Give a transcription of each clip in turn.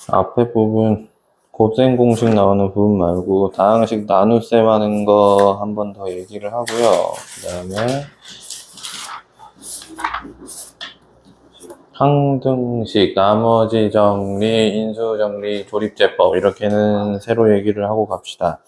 앞에 부분 곱셈 공식 나오는 부분 말고 다항식 나눗셈 하는 거 한 번 더 얘기를 하고요. 그 다음에 항등식, 나머지 정리, 인수 정리, 조립제법 이렇게는 새로 얘기를 하고 갑시다.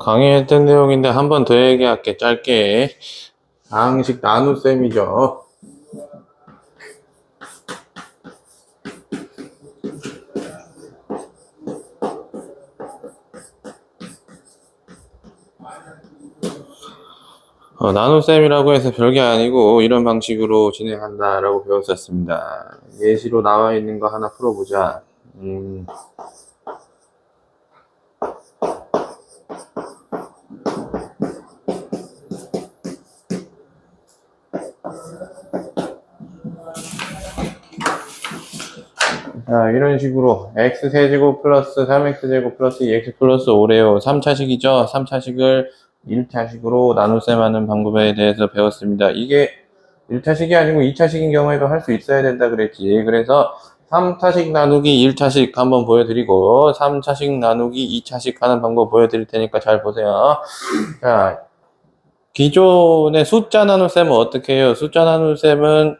강의했던 내용인데 한 번 더 얘기할게. 짧게. 다항식 나눗셈이죠. 나눗셈이라고 해서 별게 아니고 이런 방식으로 진행한다라고 배웠었습니다. 예시로 나와 있는 거 하나 풀어보자. 자, 이런 식으로 x세제곱 플러스 3x제곱 플러스 2x 플러스 5래요. 3차식이죠. 3차식을 1차식으로 나눗셈 하는 방법에 대해서 배웠습니다. 이게 1차식이 아니고 2차식인 경우에도 할 수 있어야 된다 그랬지. 그래서 3차식 나누기 1차식 한번 보여드리고 3차식 나누기 2차식 하는 방법 보여드릴 테니까 잘 보세요. 자, 기존의 숫자 나눗셈은 어떻게 해요? 숫자 나눗셈은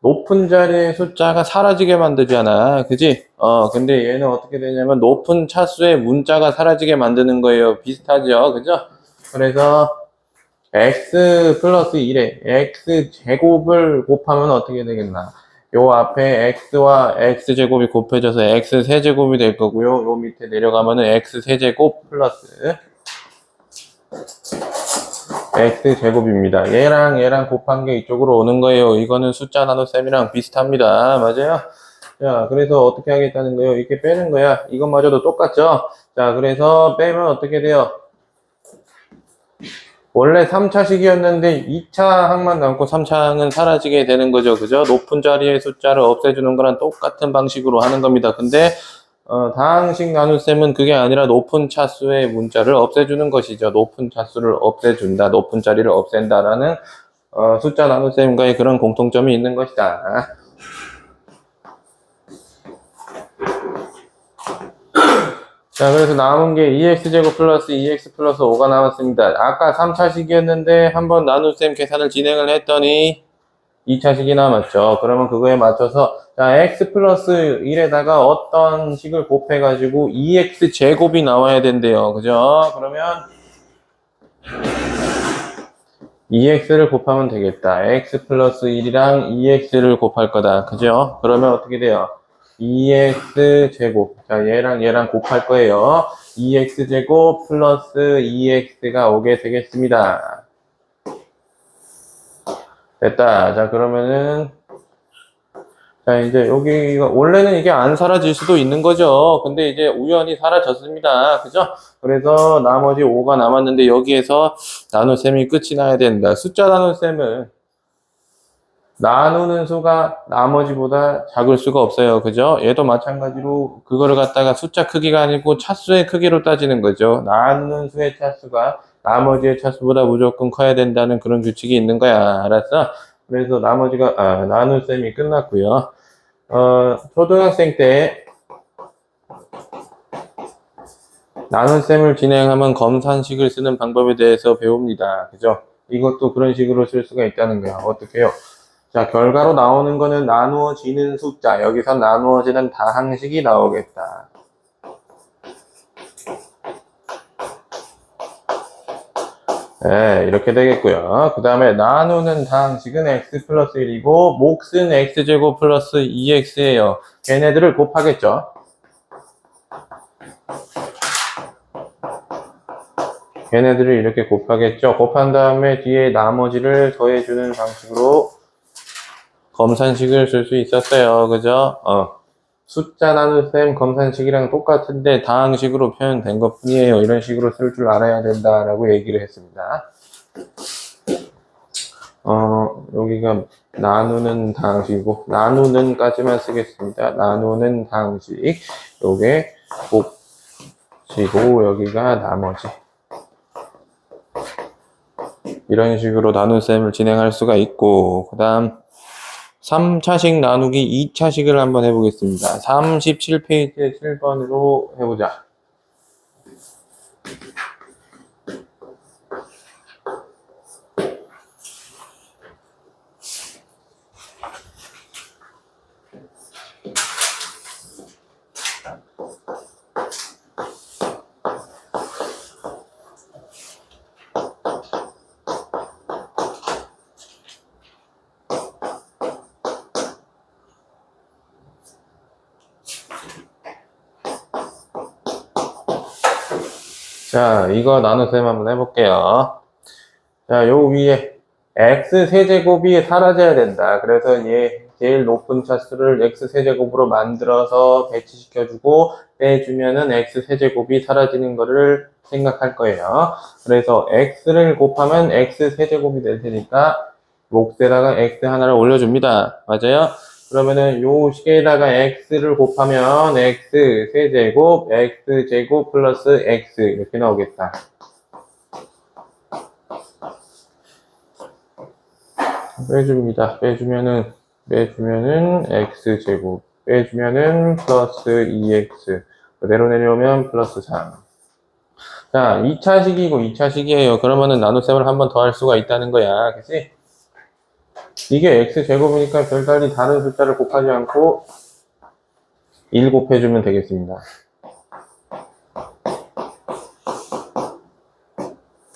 높은 자리의 숫자가 사라지게 만들잖아. 그지? 근데 얘는 어떻게 되냐면 높은 차수의 문자가 사라지게 만드는 거예요. 비슷하죠? 그죠? 그래서 x 플러스 1에 x 제곱을 곱하면 어떻게 되겠나? 요 앞에 x와 x제곱이 곱해져서 x 세제곱이 될 거고요. 요 밑에 내려가면은 x 세제곱 플러스 x제곱입니다. 얘랑 곱한 게 이쪽으로 오는 거예요. 이거는 숫자 나눗셈이랑 비슷합니다. 맞아요? 자, 그래서 어떻게 하겠다는 거예요? 이렇게 빼는 거야. 이것마저도 똑같죠? 자, 그래서 빼면 어떻게 돼요? 원래 3차식이었는데 2차 항만 남고 3차 항은 사라지게 되는 거죠. 그죠? 높은 자리의 숫자를 없애주는 거랑 똑같은 방식으로 하는 겁니다. 근데 다항식 나눗셈은 그게 아니라 높은 차수의 문자를 없애주는 것이죠. 높은 차수를 없애준다, 높은 자리를 없앤다라는 숫자 나눗셈과의 그런 공통점이 있는 것이다. 자, 그래서 남은 게 2x제곱 플러스 2x 플러스 5가 남았습니다. 아까 3차식이었는데 한번 나눗셈 계산을 진행을 했더니 2차식이 남았죠. 그러면 그거에 맞춰서 자, x 플러스 1에다가 어떤 식을 곱해가지고 2x 제곱이 나와야 된대요. 그죠? 그러면 2x를 곱하면 되겠다. x 플러스 1이랑 2x를 곱할 거다. 그죠? 그러면 어떻게 돼요? 2x 제곱. 자, 얘랑 곱할 거예요. 2x 제곱 플러스 2x가 오게 되겠습니다. 됐다. 자, 그러면은 자, 이제 여기가 원래는 이게 안 사라질 수도 있는 거죠. 근데 이제 우연히 사라졌습니다. 그죠? 그래서 나머지 5가 남았는데 여기에서 나눗셈이 끝이 나야 된다. 숫자 나눗셈은 나누는 수가 나머지보다 작을 수가 없어요. 그죠? 얘도 마찬가지로 그거를 갖다가 숫자 크기가 아니고 차수의 크기로 따지는 거죠. 나누는 수의 차수가 나머지의 차수보다 무조건 커야 된다는 그런 규칙이 있는 거야. 알았어? 그래서 나눗셈이 끝났고요. 초등학생 때 나눗셈을 진행하면 검산식을 쓰는 방법에 대해서 배웁니다. 그죠? 이것도 그런 식으로 쓸 수가 있다는 거야. 어떻게 해요? 자, 결과로 나오는 거는 나누어지는 숫자. 여기서 나누어지는 다항식이 나오겠다. 네, 이렇게 되겠고요. 그 다음에 나누는 다항식은 x 플러스 1이고 몫은 x제곱 플러스 2x예요. 걔네들을 곱하겠죠. 걔네들을 이렇게 곱하겠죠. 곱한 다음에 뒤에 나머지를 더해주는 방식으로 검산식을 쓸 수 있었어요. 그죠? 숫자 나눗셈 검산식이랑 똑같은데 다항식으로 표현된 것 뿐이에요. 이런 식으로 쓸 줄 알아야 된다라고 얘기를 했습니다. 여기가 나누는 다항식이고, 나누는까지만 쓰겠습니다. 나누는 다항식. 요게 곱치고, 여기가 나머지. 이런 식으로 나눗셈을 진행할 수가 있고, 그 다음 3차식 나누기 2차식을 한번 해보겠습니다. 37페이지에 7번으로 해보자. 자, 이거 나눗셈 한번 해볼게요. 자, 요 위에 x 세제곱이 사라져야 된다. 그래서 얘 제일 높은 차수를 x 세제곱으로 만들어서 배치시켜주고 빼주면은 x 세제곱이 사라지는 거를 생각할 거예요. 그래서 x를 곱하면 x 세제곱이 될 테니까 몫에다가 x 하나를 올려줍니다. 맞아요? 그러면은 요 식에다가 x를 곱하면 x 세제곱, x 제곱 플러스 x 이렇게 나오겠다. 빼줍니다. 빼주면은 x 제곱, 빼주면은 플러스 2x, 그대로 내려오면 플러스 3. 자, 2차식이고 2차식이에요. 그러면은 나눗셈을 한 번 더 할 수가 있다는 거야. 그치? 이게 x 제곱이니까 별달리 다른 숫자를 곱하지 않고 1 곱해주면 되겠습니다.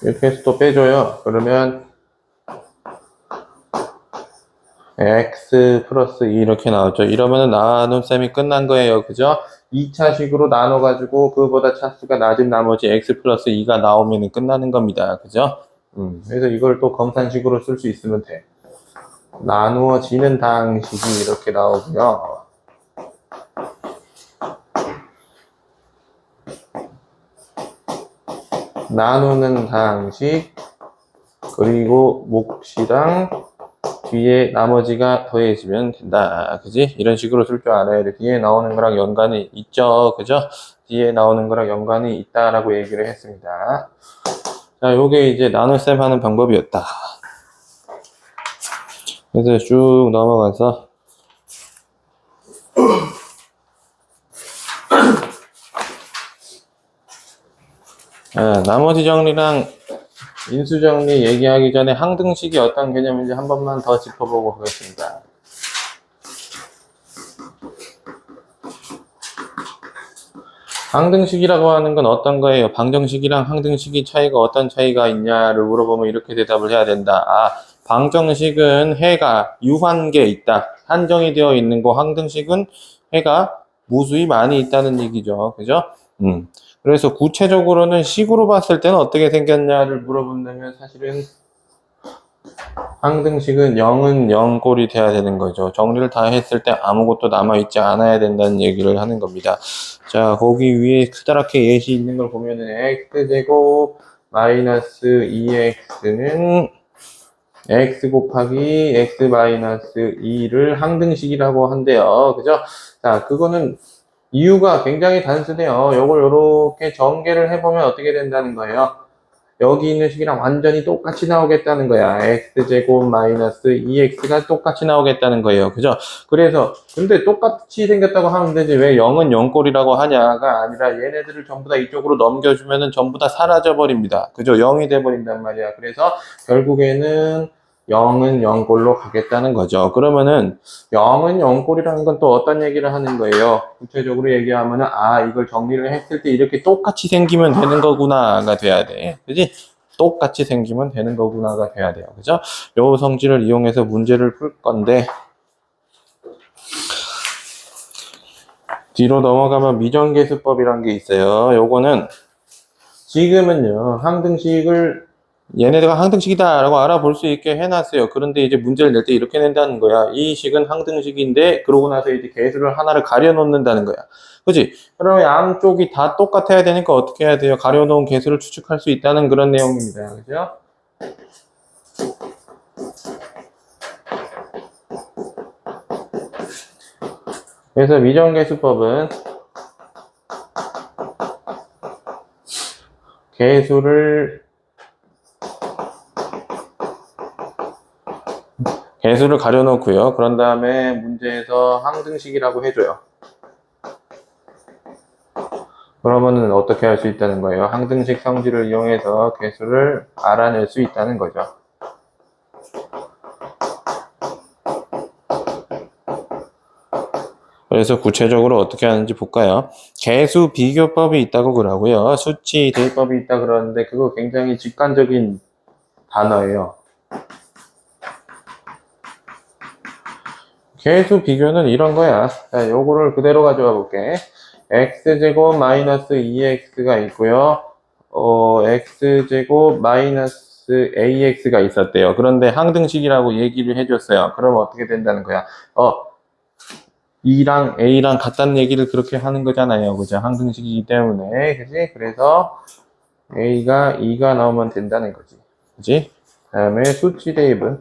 이렇게 해서 또 빼줘요. 그러면 x 플러스 2 이렇게 나오죠. 이러면 나눗셈이 끝난 거예요. 그죠? 2차식으로 나눠가지고 그보다 차수가 낮은 나머지 x 플러스 2가 나오면 끝나는 겁니다. 그죠? 그래서 이걸 또 검산식으로 쓸 수 있으면 돼. 나누어지는 다항식이 이렇게 나오고요. 나누는 다항식, 그리고 몫이랑 뒤에 나머지가 더해지면 된다. 그지? 이런 식으로 쓸 줄 알아야 돼. 뒤에 나오는 거랑 연관이 있죠. 그죠? 뒤에 나오는 거랑 연관이 있다라고 얘기를 했습니다. 자, 요게 이제 나눗셈 하는 방법이었다. 그래서 쭉 넘어가서 나머지 정리랑 인수 정리 얘기하기 전에 항등식이 어떤 개념인지 한 번만 더 짚어보고 가겠습니다. 항등식이라고 하는 건 어떤 거예요? 방정식이랑 항등식이 차이가 어떤 차이가 있냐를 물어보면 이렇게 대답을 해야 된다. 방정식은 해가 유한계 있다. 한정이 되어 있는 거, 항등식은 해가 무수히 많이 있다는 얘기죠. 그죠? 그래서 구체적으로는 식으로 봤을 때는 어떻게 생겼냐를 물어본다면 사실은 항등식은 0은 0꼴이 돼야 되는 거죠. 정리를 다 했을 때 아무것도 남아있지 않아야 된다는 얘기를 하는 겁니다. 자, 거기 위에 크다랗게 예시 있는 걸 보면은 x제곱 마이너스 2x는 x 곱하기 x 마이너스 2를 항등식이라고 한대요. 그죠? 자, 그거는 이유가 굉장히 단순해요. 요걸 요렇게 전개를 해보면 어떻게 된다는 거예요? 여기 있는 식이랑 완전히 똑같이 나오겠다는 거야. x제곱 마이너스 2x가 똑같이 나오겠다는 거예요. 그죠? 그래서 근데 똑같이 생겼다고 하면 되지 왜 0은 0꼴이라고 하냐가 아니라 얘네들을 전부 다 이쪽으로 넘겨주면은 전부 다 사라져 버립니다. 그죠? 0이 돼 버린단 말이야. 그래서 결국에는 0은 0꼴로 가겠다는 거죠. 그러면은 0은 0꼴이라는 건 또 어떤 얘기를 하는 거예요? 구체적으로 얘기하면은 이걸 정리를 했을 때 이렇게 똑같이 생기면 되는 거구나가 돼야 돼. 그지? 똑같이 생기면 되는 거구나가 돼야 돼요. 그죠? 요 성질을 이용해서 문제를 풀 건데 뒤로 넘어가면 미정계수법이란 게 있어요. 요거는 지금은요 항등식을 얘네들가 항등식이다 라고 알아볼 수 있게 해놨어요. 그런데 이제 문제를 낼 때 이렇게 낸다는 거야. 이 식은 항등식인데 그러고 나서 이제 개수를 하나를 가려 놓는다는 거야. 그지? 그러면 양쪽이 다 똑같아야 되니까 어떻게 해야 돼요? 가려 놓은 개수를 추측할 수 있다는 그런 내용입니다. 그죠? 그래서 미정개수법은 개수를 가려놓고요. 그런 다음에 문제에서 항등식이라고 해줘요. 그러면은 어떻게 할 수 있다는 거예요? 항등식 성질을 이용해서 개수를 알아낼 수 있다는 거죠. 그래서 구체적으로 어떻게 하는지 볼까요? 개수 비교법이 있다고 그러고요. 수치 대입법이 있다 그러는데 그거 굉장히 직관적인 단어예요. 개수 비교는 이런 거야. 자, 요거를 그대로 가져와 볼게. x제곱 마이너스 2x가 있고요. x제곱 마이너스 ax가 있었대요. 그런데 항등식이라고 얘기를 해줬어요. 그럼 어떻게 된다는 거야? 2랑 a랑 같다는 얘기를 그렇게 하는 거잖아요. 그죠? 항등식이기 때문에. 그지? 그래서 a가 2가 나오면 된다는 거지. 그지? 다음에 수치 대입은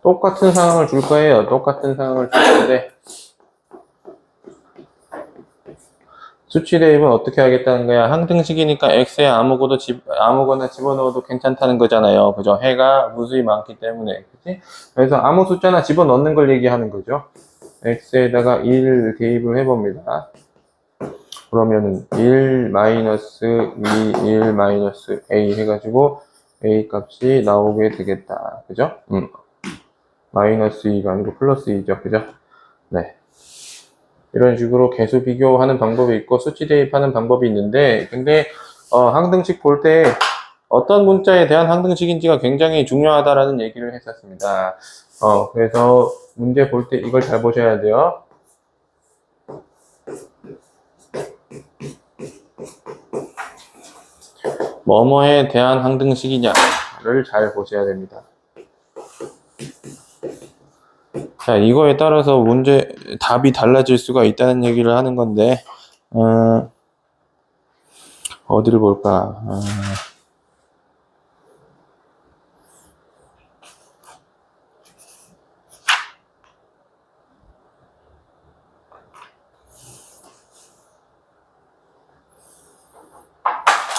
똑같은 상황을 줄 거예요. 똑같은 상황을 줄 건데 수치 대입은 어떻게 하겠다는 거야? 항등식이니까 x에 아무거나 집어넣어도 괜찮다는 거잖아요. 그죠? 해가 무수히 많기 때문에. 그치? 그래서 아무 숫자나 집어넣는 걸 얘기하는 거죠. x에다가 1 대입을 해봅니다. 그러면은 1 마이너스 2, 1 마이너스 a 해가지고 a 값이 나오게 되겠다. 그죠? 마이너스 2가 아니고 플러스 2죠. 그죠? 네. 이런 식으로 개수 비교하는 방법이 있고 수치 대입하는 방법이 있는데 근데 항등식 볼 때 어떤 문자에 대한 항등식인지가 굉장히 중요하다라는 얘기를 했었습니다. 그래서 문제 볼 때 이걸 잘 보셔야 돼요. 뭐뭐에 대한 항등식이냐를 잘 보셔야 됩니다. 자, 이거에 따라서 문제 답이 달라질 수가 있다는 얘기를 하는 건데 어디를 볼까?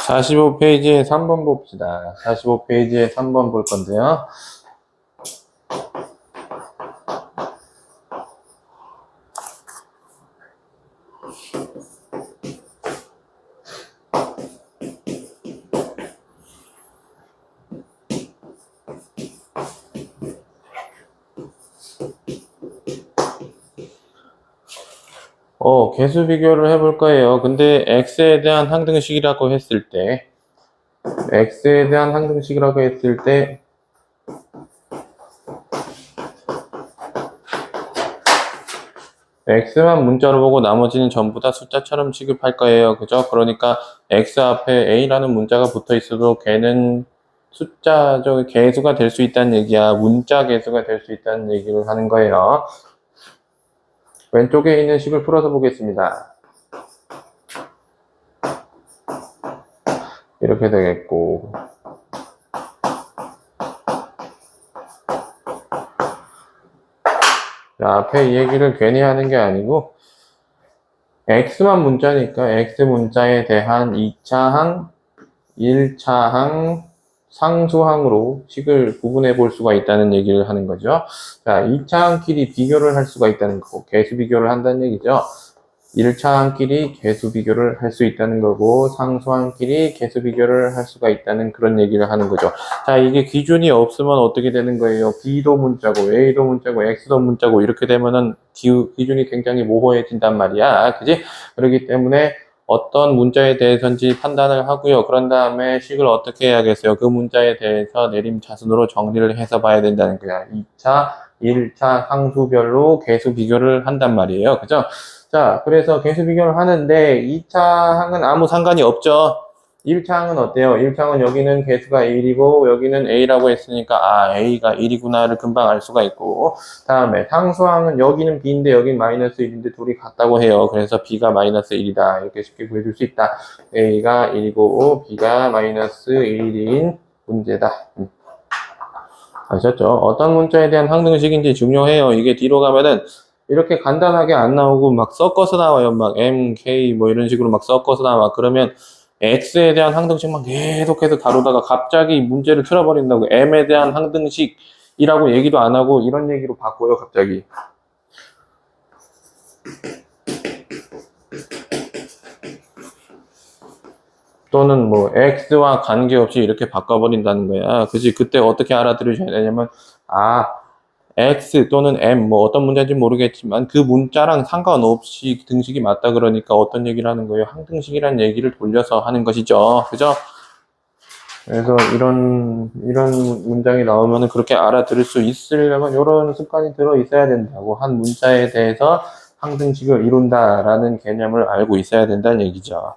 45페이지에 3번 봅시다. 45페이지에 3번 볼 건데요. 개수 비교를 해볼 거예요. 근데 x에 대한 항등식이라고 했을 때 x만 문자로 보고 나머지는 전부 다 숫자처럼 취급할 거예요. 그죠? 그러니까 x 앞에 a라는 문자가 붙어 있어도 걔는 숫자적 개수가 될 수 있다는 얘기야. 문자 개수가 될 수 있다는 얘기를 하는 거예요. 왼쪽에 있는 식을 풀어서 보겠습니다. 이렇게 되겠고 자, 앞에 이 얘기를 괜히 하는 게 아니고 x만 문자니까 x 문자에 대한 2차항, 1차항, 상수항으로 식을 구분해 볼 수가 있다는 얘기를 하는 거죠. 자, 2차항끼리 비교를 할 수가 있다는 거고 개수 비교를 한다는 얘기죠. 1차항끼리 개수 비교를 할 수 있다는 거고 상수항끼리 개수 비교를 할 수가 있다는 그런 얘기를 하는 거죠. 자, 이게 기준이 없으면 어떻게 되는 거예요? B도 문자고 A도 문자고 X도 문자고 이렇게 되면은 기준이 굉장히 모호해진단 말이야. 그지? 그렇기 때문에 어떤 문자에 대해서인지 판단을 하고요. 그런 다음에 식을 어떻게 해야겠어요? 그 문자에 대해서 내림차순으로 정리를 해서 봐야 된다는 거야. 2차, 1차 상수별로 개수 비교를 한단 말이에요. 그죠? 자, 그래서 개수 비교를 하는데 2차항은 아무 상관이 없죠. 1차항은 어때요? 1차항은 여기는 개수가 1이고 여기는 A라고 했으니까 아 A가 1이구나를 금방 알 수가 있고, 다음에 상수항은 여기는 B인데 여기는 마이너스 1인데 둘이 같다고 해요. 그래서 B가 마이너스 1이다 이렇게 쉽게 구해줄 수 있다. A가 1이고 B가 마이너스 1인 문제다. 아셨죠? 어떤 문자에 대한 항등식인지 중요해요. 이게 뒤로 가면은 이렇게 간단하게 안 나오고 막 섞어서 나와요. 막 M, K 뭐 이런 식으로 막 섞어서 나와. 그러면 X에 대한 항등식만 계속해서 다루다가 갑자기 문제를 틀어버린다고 M에 대한 항등식이라고 얘기도 안 하고 이런 얘기로 바꿔요, 갑자기. 또는 뭐 X와 관계없이 이렇게 바꿔버린다는 거야. 그지? 그때 어떻게 알아들으셔야 되냐면, 아, X 또는 M 뭐 어떤 문제인지 모르겠지만 그 문자랑 상관없이 등식이 맞다 그러니까 어떤 얘기를 하는 거예요? 항등식이라는 얘기를 돌려서 하는 것이죠. 그죠? 그래서 이런 문장이 나오면 그렇게 알아들을 수 있으려면 이런 습관이 들어 있어야 된다고. 한 문자에 대해서 항등식을 이룬다라는 개념을 알고 있어야 된다는 얘기죠.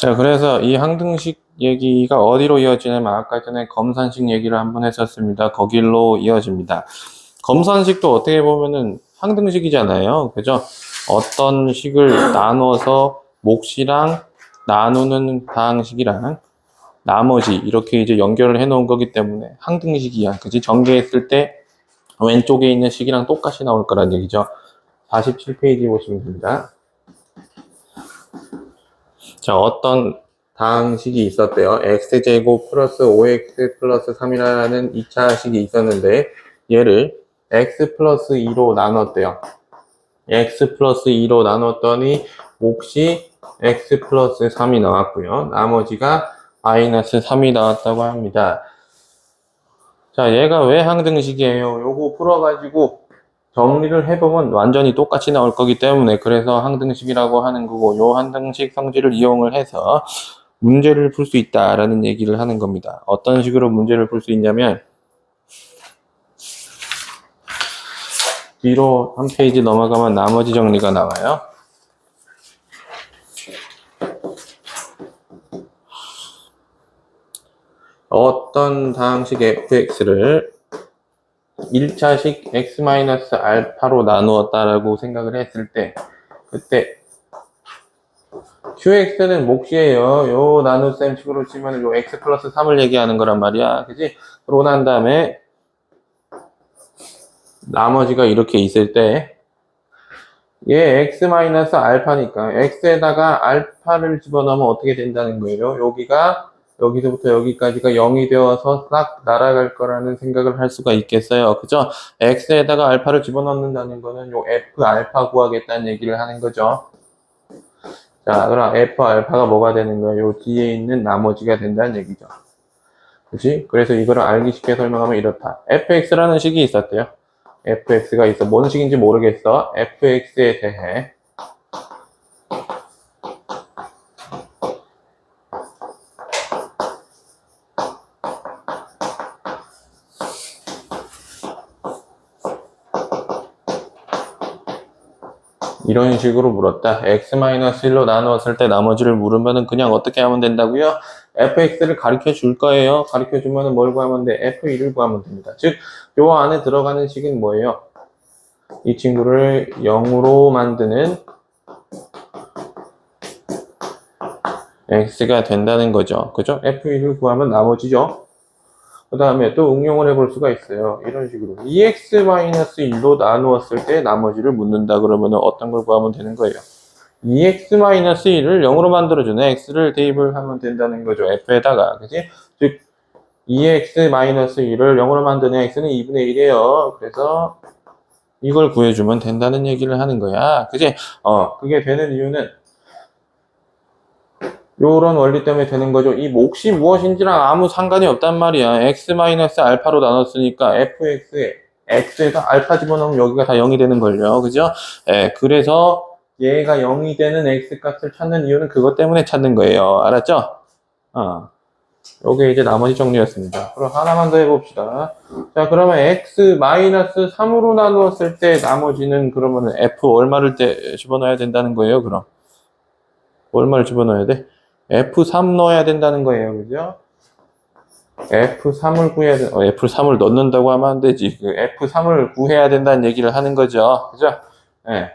자, 그래서 이 항등식 얘기가 어디로 이어지냐면 아까 전에 검산식 얘기를 한번 했었습니다. 거길로 이어집니다. 검산식도 어떻게 보면은 항등식이잖아요. 그죠? 어떤 식을 나눠서 몫이랑 나누는 다항식이랑 나머지 이렇게 이제 연결을 해 놓은 거기 때문에 항등식이야. 그지? 전개했을 때 왼쪽에 있는 식이랑 똑같이 나올 거란 얘기죠. 47페이지 보시면 됩니다. 자, 어떤 다항식이 있었대요. x제곱 플러스 5x 플러스 3이라는 2차 식이 있었는데 얘를 x 플러스 2로 나눴대요. x 플러스 2로 나눴더니 몫이 x 플러스 3이 나왔고요. 나머지가 마이너스 3이 나왔다고 합니다. 자, 얘가 왜 항등식이에요? 요거 풀어가지고 정리를 해보면 완전히 똑같이 나올 거기 때문에 그래서 항등식이라고 하는 거고, 요 항등식 성질을 이용을 해서 문제를 풀 수 있다라는 얘기를 하는 겁니다. 어떤 식으로 문제를 풀 수 있냐면 뒤로 한 페이지 넘어가면 나머지 정리가 나와요. 어떤 다항식 fx를 1차식 x-알파로 나누었다라고 생각을 했을 때 그때 qx는 몫이에요. 요 나눗셈 식으로 치면 요 x 플러스 3을 얘기하는 거란 말이야. 그지? 그러고 난 다음에 나머지가 이렇게 있을 때 얘 x-알파니까 x에다가 알파를 집어넣으면 어떻게 된다는 거예요? 여기가 여기서부터 여기까지가 0이 되어서 싹 날아갈 거라는 생각을 할 수가 있겠어요. 그죠? x에다가 알파를 집어넣는다는 거는 요 f 알파 구하겠다는 얘기를 하는 거죠. 자, 그럼 f 알파가 뭐가 되는 거예요? 요 뒤에 있는 나머지가 된다는 얘기죠. 그치? 그래서 이거를 알기 쉽게 설명하면 이렇다. fx라는 식이 있었대요. fx가 있어. 뭔 식인지 모르겠어. fx에 대해 이런 식으로 물었다. x-1로 나누었을 때 나머지를 물으면은 그냥 어떻게 하면 된다고요? fx를 가르쳐 줄 거예요. 가르쳐 주면은 뭘 구하면 돼? f1을 구하면 됩니다. 즉, 요 안에 들어가는 식은 뭐예요? 이 친구를 0으로 만드는 x가 된다는 거죠. 그죠? f1을 구하면 나머지죠. 그 다음에 또 응용을 해볼 수가 있어요. 이런 식으로 2x-1로 나누었을 때 나머지를 묻는다 그러면 어떤 걸 구하면 되는 거예요? 2x-1을 0으로 만들어주는 x를 대입을 하면 된다는 거죠. f에다가. 그지? 즉 2x-1을 0으로 만드는 x는 2분의 1이에요. 그래서 이걸 구해주면 된다는 얘기를 하는 거야. 그지? 그게 되는 이유는 요런 원리 때문에 되는 거죠. 이 몫이 무엇인지랑 아무 상관이 없단 말이야. x-알파로 나눴으니까 fx에 x에다 알파 집어넣으면 여기가 다 0이 되는 걸요. 그죠? 예, 그래서 얘가 0이 되는 x 값을 찾는 이유는 그것 때문에 찾는 거예요. 알았죠? 요게 이제 나머지 정리였습니다. 그럼 하나만 더 해봅시다. 자, 그러면 x-3으로 나누었을 때 나머지는 그러면 f 얼마를 집어넣어야 된다는 거예요, 그럼? 얼마를 집어넣어야 돼? F3 넣어야 된다는 거예요. 그죠? F3을 구해야 돼. F3을 넣는다고 하면 안 되지. 그 F3을 구해야 된다는 얘기를 하는 거죠. 그죠? 네.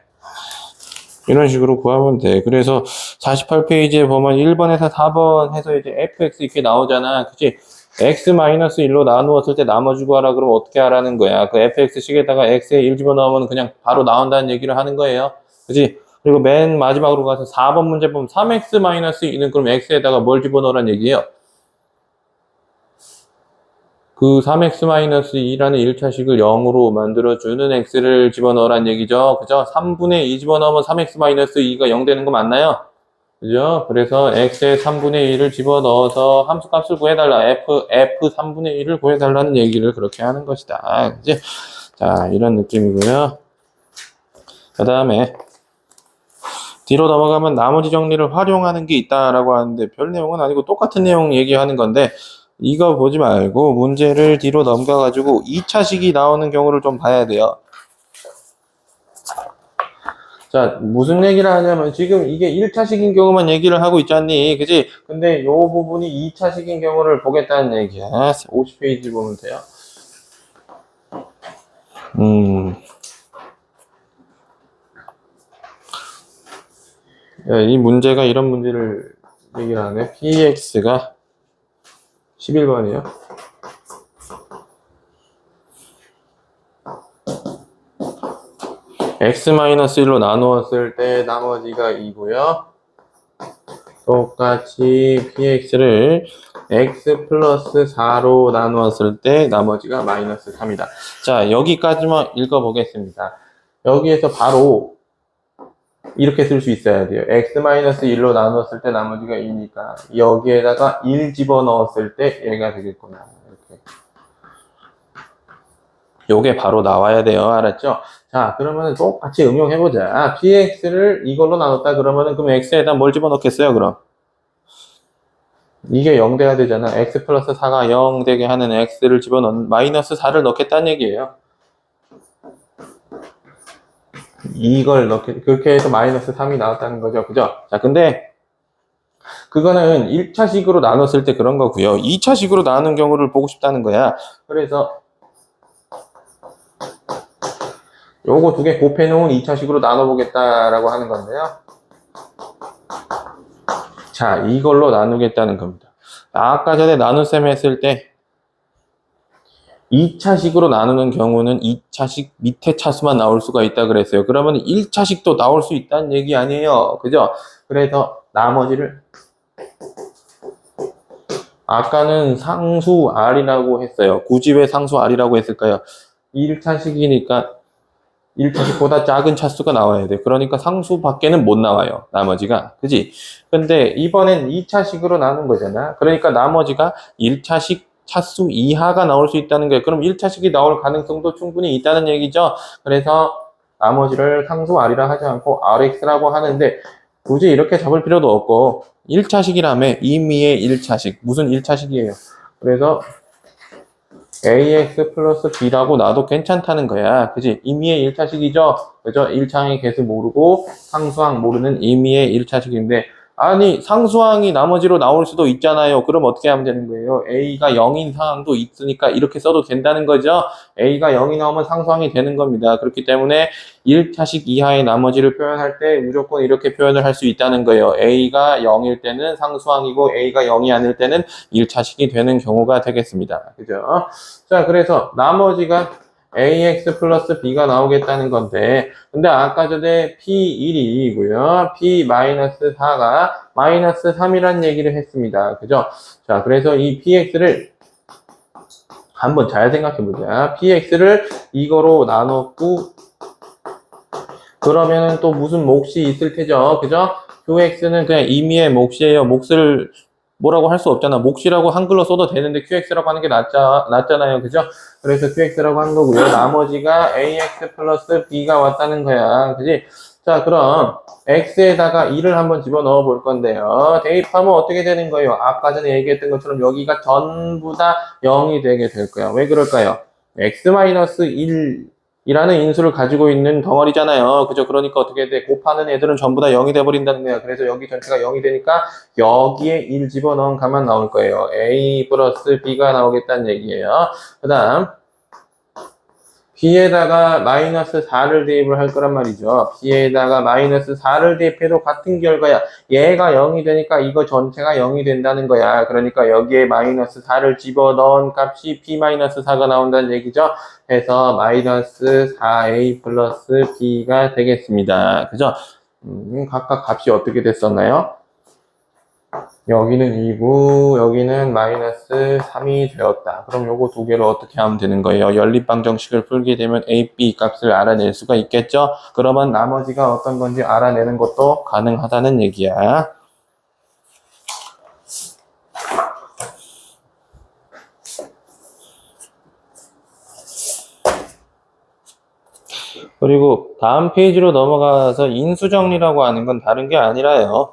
이런 식으로 구하면 돼. 그래서 48페이지에 보면 1번에서 4번 해서 이제 fx 이렇게 나오잖아. 그치? x-1로 나누었을 때 나머지 구하라 그러면 어떻게 하라는 거야? 그 fx식에다가 x에 1 집어넣으면 그냥 바로 나온다는 얘기를 하는 거예요. 그치? 그리고 맨 마지막으로 가서 4번 문제 보면 3x-2는 그럼 x에다가 뭘 집어넣으란 얘기예요? 그 3x-2라는 1차식을 0으로 만들어주는 x를 집어넣으란 얘기죠. 그죠? 3분의 2 집어넣으면 3x-2가 0 되는 거 맞나요? 그죠? 그래서 x의 3분의 1을 집어넣어서 함수값을 구해달라. f 3분의 1을 구해달라는 얘기를 그렇게 하는 것이다. 그지? 자, 이런 느낌이고요. 그 다음에 뒤로 넘어가면 나머지 정리를 활용하는 게 있다라고 하는데 별 내용은 아니고 똑같은 내용 얘기하는 건데 이거 보지 말고 문제를 뒤로 넘겨가지고 2차식이 나오는 경우를 좀 봐야 돼요. 자, 무슨 얘기를 하냐면 지금 이게 1차식인 경우만 얘기를 하고 있잖니. 그지? 근데 요 부분이 2차식인 경우를 보겠다는 얘기야. 50페이지 보면 돼요. 이 문제가 이런 문제를 얘기를 하네. px가 11번이요. x-1로 나누었을 때 나머지가 2고요. 똑같이 px를 x 플러스 4로 나누었을 때 나머지가 마이너스 3이다. 자, 여기까지만 읽어보겠습니다. 여기에서 바로 이렇게 쓸 수 있어야 돼요. x-1로 나누었을 때 나머지가 2니까 여기에다가 1 집어넣었을 때 얘가 되겠구나. 이렇게. 요게 바로 나와야 돼요. 알았죠? 자, 그러면 똑같이 응용해보자. px를 이걸로 나눴다 그러면은 그럼 x에다 뭘 집어넣겠어요, 그럼? 이게 0 돼야 되잖아. x 플러스 4가 0 되게 하는 x를 집어넣는 마이너스 4를 넣겠다는 얘기예요. 이걸 그렇게 해서 마이너스 3이 나왔다는 거죠. 그죠? 자, 근데 그거는 1차식으로 나눴을 때 그런 거고요. 2차식으로 나누는 경우를 보고 싶다는 거야. 그래서 요거 두 개 곱해놓은 2차식으로 나눠보겠다라고 하는 건데요. 자, 이걸로 나누겠다는 겁니다. 아까 전에 나눗셈 했을 때 2차식으로 나누는 경우는 2차식 밑에 차수만 나올 수가 있다 그랬어요. 그러면 1차식도 나올 수 있다는 얘기 아니에요. 그죠? 그래서 나머지를 아까는 상수 R이라고 했어요. 굳이 왜 상수 R이라고 했을까요? 1차식이니까 1차식보다 작은 차수가 나와야 돼. 그러니까 상수 밖에는 못 나와요. 나머지가. 그지? 근데 이번엔 2차식으로 나눈 거잖아. 그러니까 나머지가 1차식 차수 이하가 나올 수 있다는 거예요. 그럼 1차식이 나올 가능성도 충분히 있다는 얘기죠. 그래서 나머지를 상수 R이라 하지 않고 RX라고 하는데 굳이 이렇게 잡을 필요도 없고 1차식이라며 임의의 1차식. 무슨 1차식이에요? 그래서 ax 플러스 b라고 놔도 괜찮다는 거야. 그지? 임의의 1차식이죠? 그죠? 1차항의 개수 모르고 상수항 모르는 임의의 1차식인데, 아니, 상수항이 나머지로 나올 수도 있잖아요. 그럼 어떻게 하면 되는 거예요? a가 0인 상황도 있으니까 이렇게 써도 된다는 거죠? a가 0이 나오면 상수항이 되는 겁니다. 그렇기 때문에 1차식 이하의 나머지를 표현할 때 무조건 이렇게 표현을 할 수 있다는 거예요. a가 0일 때는 상수항이고 a가 0이 아닐 때는 1차식이 되는 경우가 되겠습니다. 그죠? 자, 그래서 나머지가 ax 플러스 b가 나오겠다는 건데, 근데 아까 전에 p1이고요. p-4가 마이너스 3이라는 얘기를 했습니다. 그죠? 자, 그래서 이 px를 한번 잘 생각해 보자. px를 이거로 나눴고, 그러면은 또 무슨 몫이 있을 테죠. 그죠? qx는 그냥 임의의 몫이에요. 몫을 뭐라고 할 수 없잖아. 몫이라고 한글로 써도 되는데 qx라고 하는 게 낫잖아요. 그죠? 그래서 qx라고 한 거고요. 나머지가 ax 플러스 b가 왔다는 거야. 그지? 자, 그럼 x에다가 2를 한번 집어넣어 볼 건데요. 대입하면 어떻게 되는 거예요? 아까 전에 얘기했던 것처럼 여기가 전부 다 0이 되게 될 거야. 왜 그럴까요? x-1 이라는 인수를 가지고 있는 덩어리잖아요. 그죠? 그러니까 어떻게 돼? 곱하는 애들은 전부 다 0이 돼버린다는 거야. 그래서 여기 전체가 0이 되니까 여기에 1 집어넣은 값만 나올 거예요. a 플러스 b가 나오겠다는 얘기예요. 그 다음 b에다가 마이너스 4를 대입을 할 거란 말이죠. b에다가 마이너스 4를 대입해도 같은 결과야. 얘가 0이 되니까 이거 전체가 0이 된다는 거야. 그러니까 여기에 마이너스 4를 집어넣은 값이 b-4가 나온다는 얘기죠. 해서 마이너스 4a 플러스 b가 되겠습니다. 그죠? 각각 값이 어떻게 됐었나요? 여기는 2고 여기는 마이너스 3이 되었다. 그럼 요거 두 개를 어떻게 하면 되는 거예요? 연립방정식을 풀게 되면 a, b 값을 알아낼 수가 있겠죠? 그러면 나머지가 어떤 건지 알아내는 것도 가능하다는 얘기야. 그리고 다음 페이지로 넘어가서 인수정리라고 하는 건 다른 게 아니라요.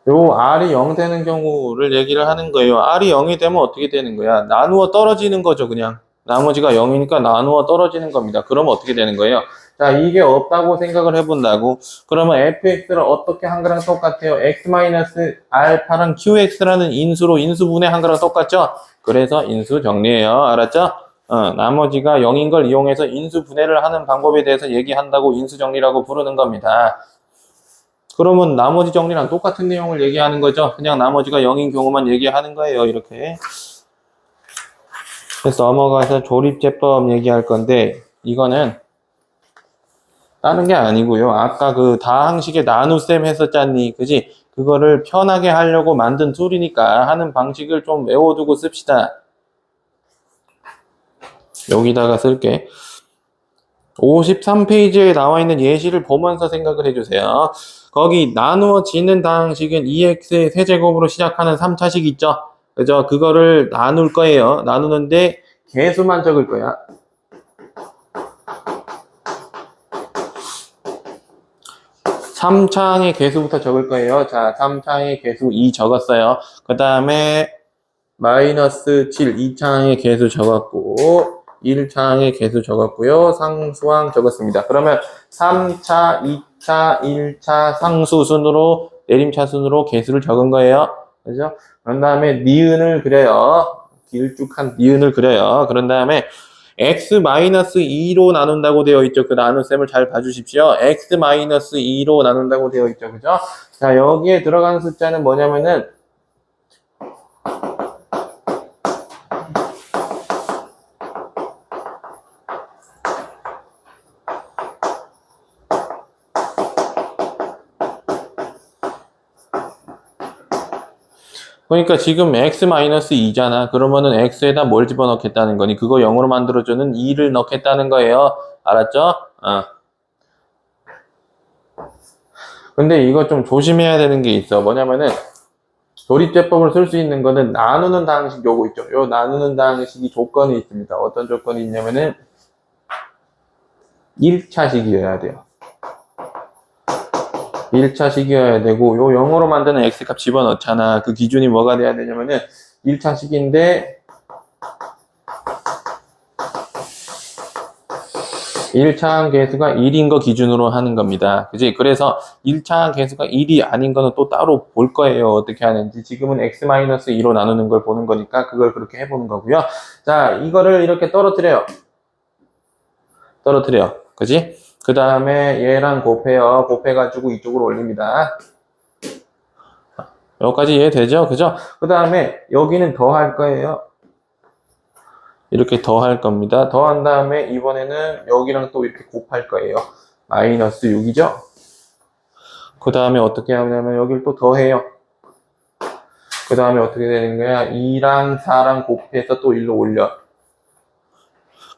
요 R이 0 되는 경우를 얘기를 하는 거예요. R이 0이 되면 어떻게 되는 거야? 나누어 떨어지는 거죠, 그냥. 나머지가 0이니까 나누어 떨어지는 겁니다. 그러면 어떻게 되는 거예요? 자, 이게 없다고 생각을 해본다고. 그러면 fx를 어떻게 한 거랑 똑같아요? x-알파랑 qx라는 인수로 인수분해한 거랑 똑같죠? 그래서 인수 정리해요. 알았죠? 나머지가 0인 걸 이용해서 인수분해를 하는 방법에 대해서 얘기한다고 인수정리라고 부르는 겁니다. 그러면 나머지 정리랑 똑같은 내용을 얘기하는 거죠. 그냥 나머지가 0인 경우만 얘기하는 거예요. 이렇게. 그래서 넘어가서 조립제법 얘기할 건데 이거는 다른 게 아니고요. 아까 그 다항식에 나눗셈 했었잖니. 그지? 그거를 편하게 하려고 만든 툴이니까 하는 방식을 좀 외워두고 씁시다. 여기다가 쓸게. 53페이지에 나와 있는 예시를 보면서 생각을 해주세요. 거기 나누어지는 다항식은 2x의 세제곱으로 시작하는 3차식 있죠? 그죠? 그거를 나눌 거예요. 나누는데 개수만 적을 거야. 3차항의 개수부터 적을 거예요. 자, 3차항의 개수 2 적었어요. 그 다음에 마이너스 7, 2차항의 개수 적었고 1차항의 개수 적었고요. 상수항 적었습니다. 그러면 3차, 2차, 1차 상수 순으로 내림차 순으로 개수를 적은 거예요. 그죠? 그런 다음에 니은을 그려요. 길쭉한 니은을 그려요. 그런 다음에 x-2로 나눈다고 되어 있죠. 그 나눗셈을 잘 봐주십시오. x-2로 나눈다고 되어 있죠. 그죠? 자, 여기에 들어가는 숫자는 뭐냐면은 그러니까 지금 x-2잖아. 그러면은 x에다 뭘 집어넣겠다는 거니? 그거 0으로 만들어주는 2를 넣겠다는 거예요. 알았죠? 근데 이거 좀 조심해야 되는 게 있어. 뭐냐면은 조립제법을 쓸 수 있는 거는 나누는 방식 요거 있죠. 요 나누는 방식이 조건이 있습니다. 어떤 조건이 있냐면은 1차식이어야 돼요. 1차식이어야 되고 요 0으로 만드는 x값 집어넣잖아. 그 기준이 뭐가 돼야 되냐면은 1차식인데 1차항 계수가 1인 거 기준으로 하는 겁니다. 그지? 그래서 1차항 계수가 1이 아닌 거는 또 따로 볼 거예요. 어떻게 하는지. 지금은 x-2로 나누는 걸 보는 거니까 그걸 그렇게 해보는 거고요. 자, 이거를 이렇게 떨어뜨려요. 그지? 그 다음에 얘랑 곱해요. 곱해가지고 이쪽으로 올립니다. 여기까지 이해되죠? 그죠? 그 다음에 여기는 더 할 거예요. 이렇게 더 할 겁니다. 더한 다음에 이번에는 여기랑 또 이렇게 곱할 거예요. 마이너스 6이죠? 그 다음에 어떻게 하냐면 여기를 또 더해요. 그 다음에 어떻게 되는 거야? 2랑 4랑 곱해서 또 1로 올려.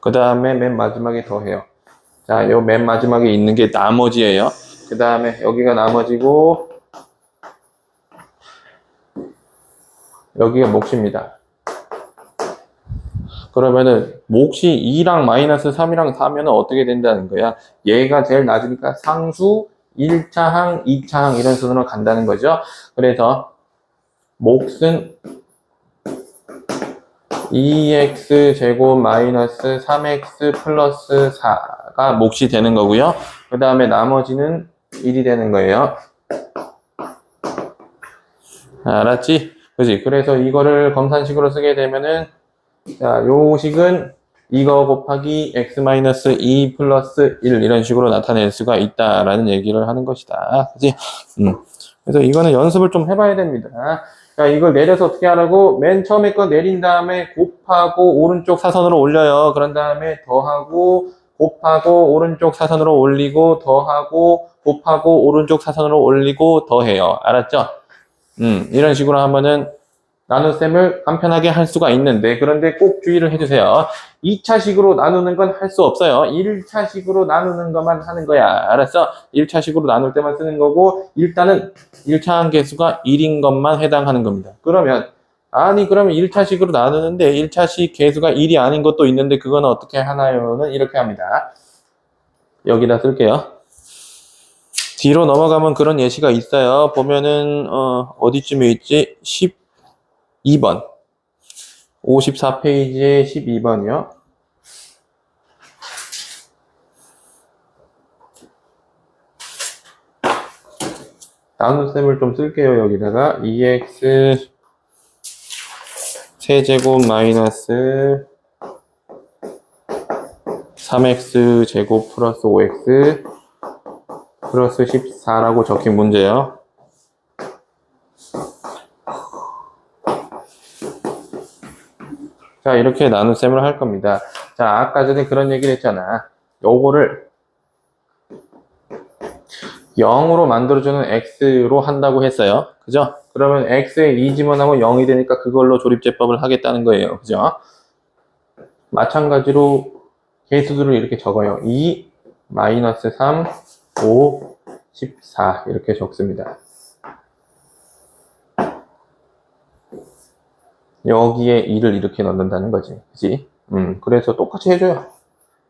그 다음에 맨 마지막에 더해요. 자, 요 맨 마지막에 있는 게 나머지예요. 그 다음에 여기가 나머지고 여기가 몫입니다. 그러면은 몫이 2랑 마이너스 3이랑 4면은 어떻게 된다는 거야? 얘가 제일 낮으니까 상수 1차항, 2차항 이런 순으로 간다는 거죠. 그래서 몫은 2x 제곱 마이너스 3x 플러스 4가 몫이 되는 거고요. 그 다음에 나머지는 1이 되는 거예요. 알았지? 그지? 그래서 이거를 검산식으로 쓰게 되면은 자, 요 식은 이거 곱하기 x-2 플러스 1 이런 식으로 나타낼 수가 있다라는 얘기를 하는 것이다. 그지? 그래서 이거는 연습을 좀 해봐야 됩니다. 자, 이걸 내려서 어떻게 하라고? 맨 처음에 거 내린 다음에 곱하고 오른쪽 사선으로 올려요. 그런 다음에 더하고 곱하고 오른쪽 사선으로 올리고 더하고 곱하고 오른쪽 사선으로 올리고 더해요. 알았죠? 이런 식으로 하면은 나눗셈을 간편하게 할 수가 있는데 그런데 꼭 주의를 해주세요. 2차식으로 나누는 건 할 수 없어요. 1차식으로 나누는 것만 하는 거야. 알았어? 1차식으로 나눌 때만 쓰는 거고 일단은 1차항 계수가 1인 것만 해당하는 겁니다. 그러면 1차식으로 나누는데 1차식 계수가 1이 아닌 것도 있는데 그거는 어떻게 하나요는 이렇게 합니다. 여기다 쓸게요. 뒤로 넘어가면 그런 예시가 있어요. 보면은 어디쯤에 있지? 12번 54페이지에 12번이요. 나눗셈을 좀 쓸게요. 여기다가 2x 세제곱 마이너스 3x 제곱 플러스 5x 플러스 14라고 적힌 문제요. 자, 이렇게 나눗셈을 할 겁니다. 자, 아까 전에 그런 얘기를 했잖아. 요거를 0으로 만들어주는 x로 한다고 했어요. 그죠? 그러면 x에 2 집어넣으면 0이 되니까 그걸로 조립제법을 하겠다는 거예요. 그죠? 마찬가지로 개수들을 이렇게 적어요. 2, 마이너스 3, 5, 14 이렇게 적습니다. 여기에 2를 이렇게 넣는다는 거지. 그치? 그래서 똑같이 해줘요.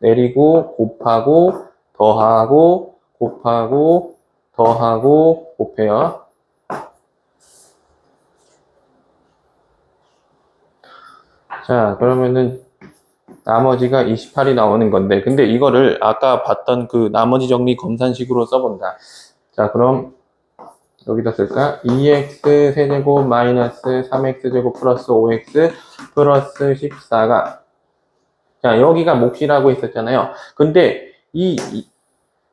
내리고, 곱하고, 더하고, 곱하고, 더하고, 곱해요. 자, 그러면은, 나머지가 28이 나오는 건데, 근데 이거를 아까 봤던 그 나머지 정리 검산식으로 써본다. 자, 그럼, 여기다 쓸까? 2x 세제곱 마이너스 3x제곱 플러스 5x 플러스 14가 자 여기가 몫이라고 했었잖아요. 근데 이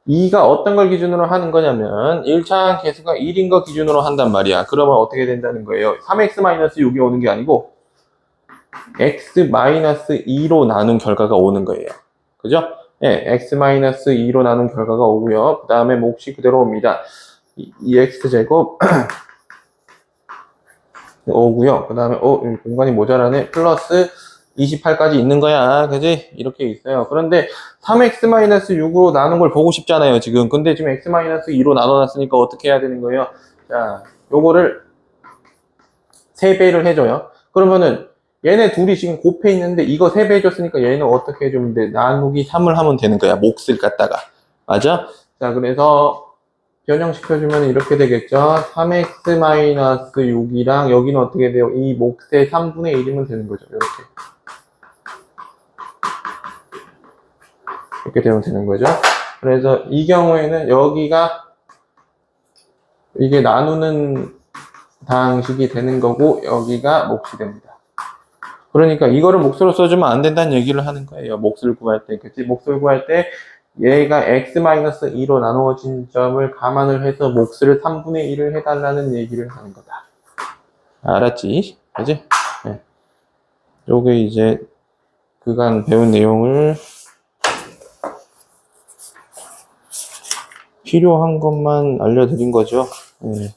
2가 어떤 걸 기준으로 하는 거냐면 1차항 계수가 1인 거 기준으로 한단 말이야. 그러면 어떻게 된다는 거예요? 3x-6이 오는 게 아니고 x-2로 나눈 결과가 오는 거예요. 그죠? 예, x-2로 나눈 결과가 오고요. 그 다음에 몫이 그대로 옵니다. 2x제곱 오고요. 그 다음에 공간이 모자라네. 플러스 28까지 있는 거야. 그지? 이렇게 있어요. 그런데 3x-6으로 나눈 걸 보고 싶잖아요. 지금. 근데 지금 x-2로 나눠놨으니까 어떻게 해야 되는 거예요? 자, 요거를 3배를 해줘요. 그러면은 얘네 둘이 지금 곱해 있는데 이거 3배 해줬으니까 얘는 어떻게 해주면 돼? 나누기 3을 하면 되는 거야. 몫을 갖다가. 맞아? 자, 그래서 변형시켜주면 이렇게 되겠죠. 3x-6이랑 여기는 어떻게 돼요? 이 몫의 3분의 1이면 되는 거죠. 이렇게. 이렇게 되면 되는 거죠. 그래서 이 경우에는 여기가 이게 나누는 방식이 되는 거고 여기가 몫이 됩니다. 그러니까 이거를 몫으로 써주면 안 된다는 얘기를 하는 거예요. 몫을 구할 때. 그치? 몫을 구할 때 얘가 x-2로 나누어진 점을 감안을 해서 몫을 3분의 1을 해달라는 얘기를 하는 거다. 알았지? 그지? 네. 요게 이제 그간 배운 내용을 필요한 것만 알려드린 거죠. 네.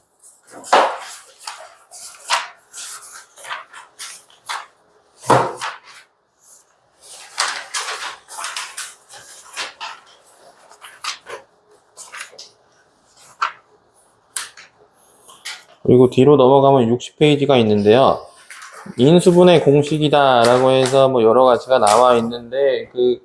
그리고 뒤로 넘어가면 60페이지가 있는데요. 인수분해 공식이다 라고 해서 뭐 여러 가지가 나와 있는데 그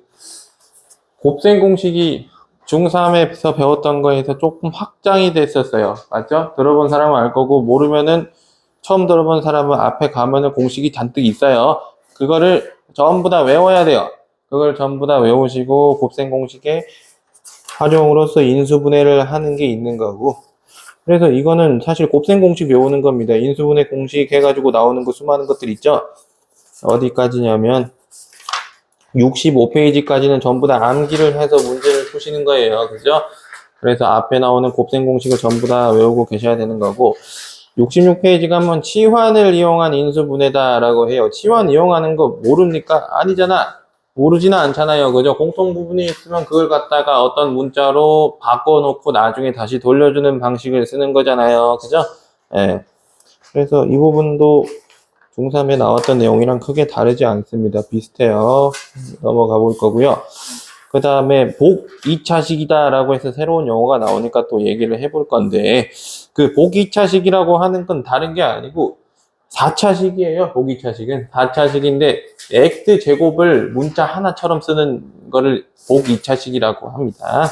곱셈 공식이 중3에서 배웠던 거에서 조금 확장이 됐었어요. 맞죠? 들어본 사람은 알 거고 모르면은 처음 들어본 사람은 앞에 가면은 공식이 잔뜩 있어요. 그거를 전부 다 외워야 돼요. 그걸 전부 다 외우시고 곱셈 공식의 활용으로서 인수분해를 하는 게 있는 거고 그래서 이거는 사실 곱셈 공식 외우는 겁니다. 인수분해 공식 해가지고 나오는 거 수많은 것들 있죠? 어디까지냐면 65페이지까지는 전부 다 암기를 해서 문제를 푸시는 거예요. 그죠? 그래서 앞에 나오는 곱셈 공식을 전부 다 외우고 계셔야 되는 거고 66페이지 가면 치환을 이용한 인수분해다라고 해요. 치환 이용하는 거 모릅니까? 아니잖아. 모르지는 않잖아요. 그죠? 공통 부분이 있으면 그걸 갖다가 어떤 문자로 바꿔놓고 나중에 다시 돌려주는 방식을 쓰는 거잖아요. 그죠? 예. 그래서 이 부분도 중3에 나왔던 내용이랑 크게 다르지 않습니다. 비슷해요. 넘어가 볼 거고요. 그 다음에 복 2차식이다 라고 해서 새로운 용어가 나오니까 또 얘기를 해볼 건데 그 복 2차식이라고 하는 건 다른 게 아니고 4차식이에요. 복 2차식은 4차식인데 x제곱을 문자 하나처럼 쓰는 거를 복 2차식이라고 합니다.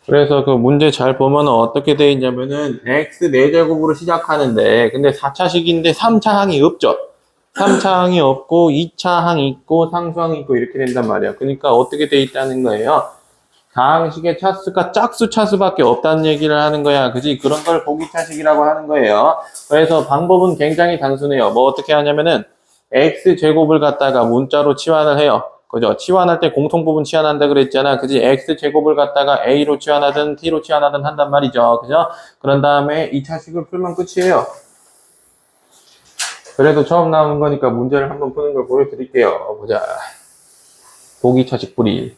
그래서 그 문제 잘 보면 어떻게 되어 있냐면은 x 4제곱으로 시작하는데 근데 4차식인데 3차 항이 없죠. 3차 항이 없고 2차 항이 있고 상수항이 있고 이렇게 된단 말이에요. 그러니까 어떻게 되어 있다는 거예요. 다항식의 차수가 짝수 차수밖에 없다는 얘기를 하는 거야. 그지? 그런 걸 보기차식이라고 하는 거예요. 그래서 방법은 굉장히 단순해요. 뭐 어떻게 하냐면은 x제곱을 갖다가 문자로 치환을 해요. 그죠? 치환할 때 공통부분 치환한다 그랬잖아. 그지? x제곱을 갖다가 a로 치환하든 t로 치환하든 한단 말이죠. 그죠? 그런 다음에 2차식을 풀면 끝이에요. 그래도 처음 나오는 거니까 문제를 한번 푸는 걸 보여드릴게요. 보자. 보기차식 풀이.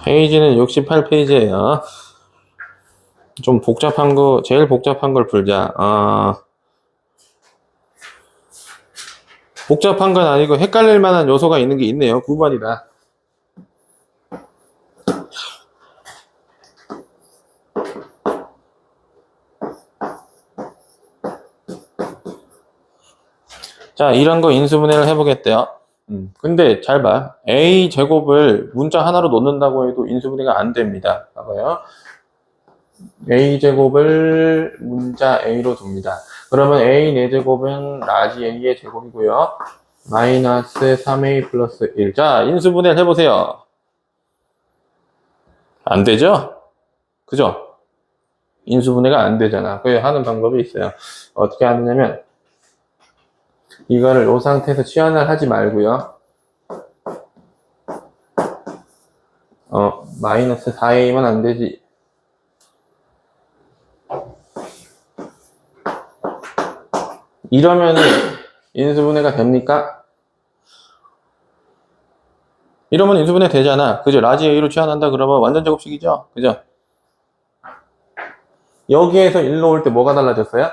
페이지는 68페이지예요. 좀 복잡한 거, 제일 복잡한 걸 풀자. 복잡한 건 아니고 헷갈릴 만한 요소가 있는 게 있네요. 9번이다. 자, 이런 거 인수분해를 해보겠대요. 근데 잘 봐. A 제곱을 문자 하나로 놓는다고 해도 인수분해가 안 됩니다. 봐봐요. A 제곱을 문자 A로 둡니다. 그러면 A 4제곱은 라지 A의 제곱이고요. 마이너스 3A 플러스 1. 자, 인수분해를 해보세요. 안 되죠? 그죠? 인수분해가 안 되잖아. 그래 하는 방법이 있어요. 어떻게 하느냐면 이거를 이 상태에서 치환을 하지 말고요. 마이너스 4A면 안 되지. 이러면은 인수분해가 됩니까? 이러면 인수분해 되잖아. 그죠? 라지 A로 치환한다 그러면 완전 제곱식이죠? 그죠? 여기에서 1로 올 때 뭐가 달라졌어요?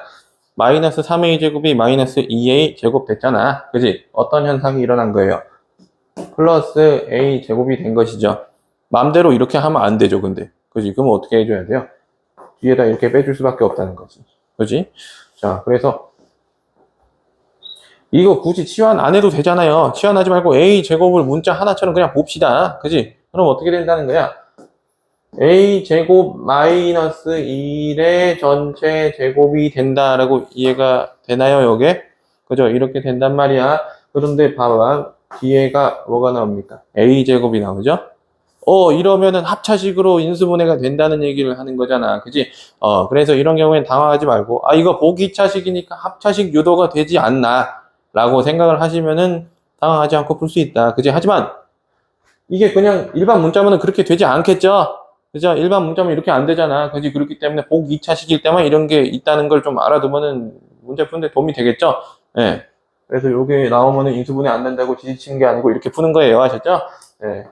마이너스 3A 제곱이 마이너스 2A 제곱 됐잖아. 그지? 어떤 현상이 일어난 거예요? 플러스 A 제곱이 된 것이죠. 맘대로 이렇게 하면 안 되죠, 근데. 그지? 그러면 어떻게 해줘야 돼요? 뒤에다 이렇게 빼줄 수밖에 없다는 거지. 그지? 자, 그래서 이거 굳이 치환 안 해도 되잖아요. 치환하지 말고 a제곱을 문자 하나처럼 그냥 봅시다. 그지? 그럼 어떻게 된다는 거야? a제곱 마이너스 1의 전체 제곱이 된다라고 이해가 되나요, 요게? 그죠? 이렇게 된단 말이야. 그런데 봐봐. 뒤에가 뭐가 나옵니까? a제곱이 나오죠? 이러면은 합차식으로 인수분해가 된다는 얘기를 하는 거잖아. 그지? 그래서 이런 경우엔 당황하지 말고, 이거 보기차식이니까 합차식 유도가 되지 않나? 라고 생각을 하시면은 당황하지 않고 풀 수 있다. 그지? 하지만, 이게 그냥 일반 문자면은 그렇게 되지 않겠죠? 그죠? 일반 문자면 이렇게 안 되잖아. 그지? 그렇기 때문에 보기2차식일 때만 이런 게 있다는 걸 좀 알아두면은 문제 푸는데 도움이 되겠죠? 예. 그래서 요게 나오면은 인수분해 안 된다고 지지치는 게 아니고 이렇게 푸는 거예요. 아셨죠? 예.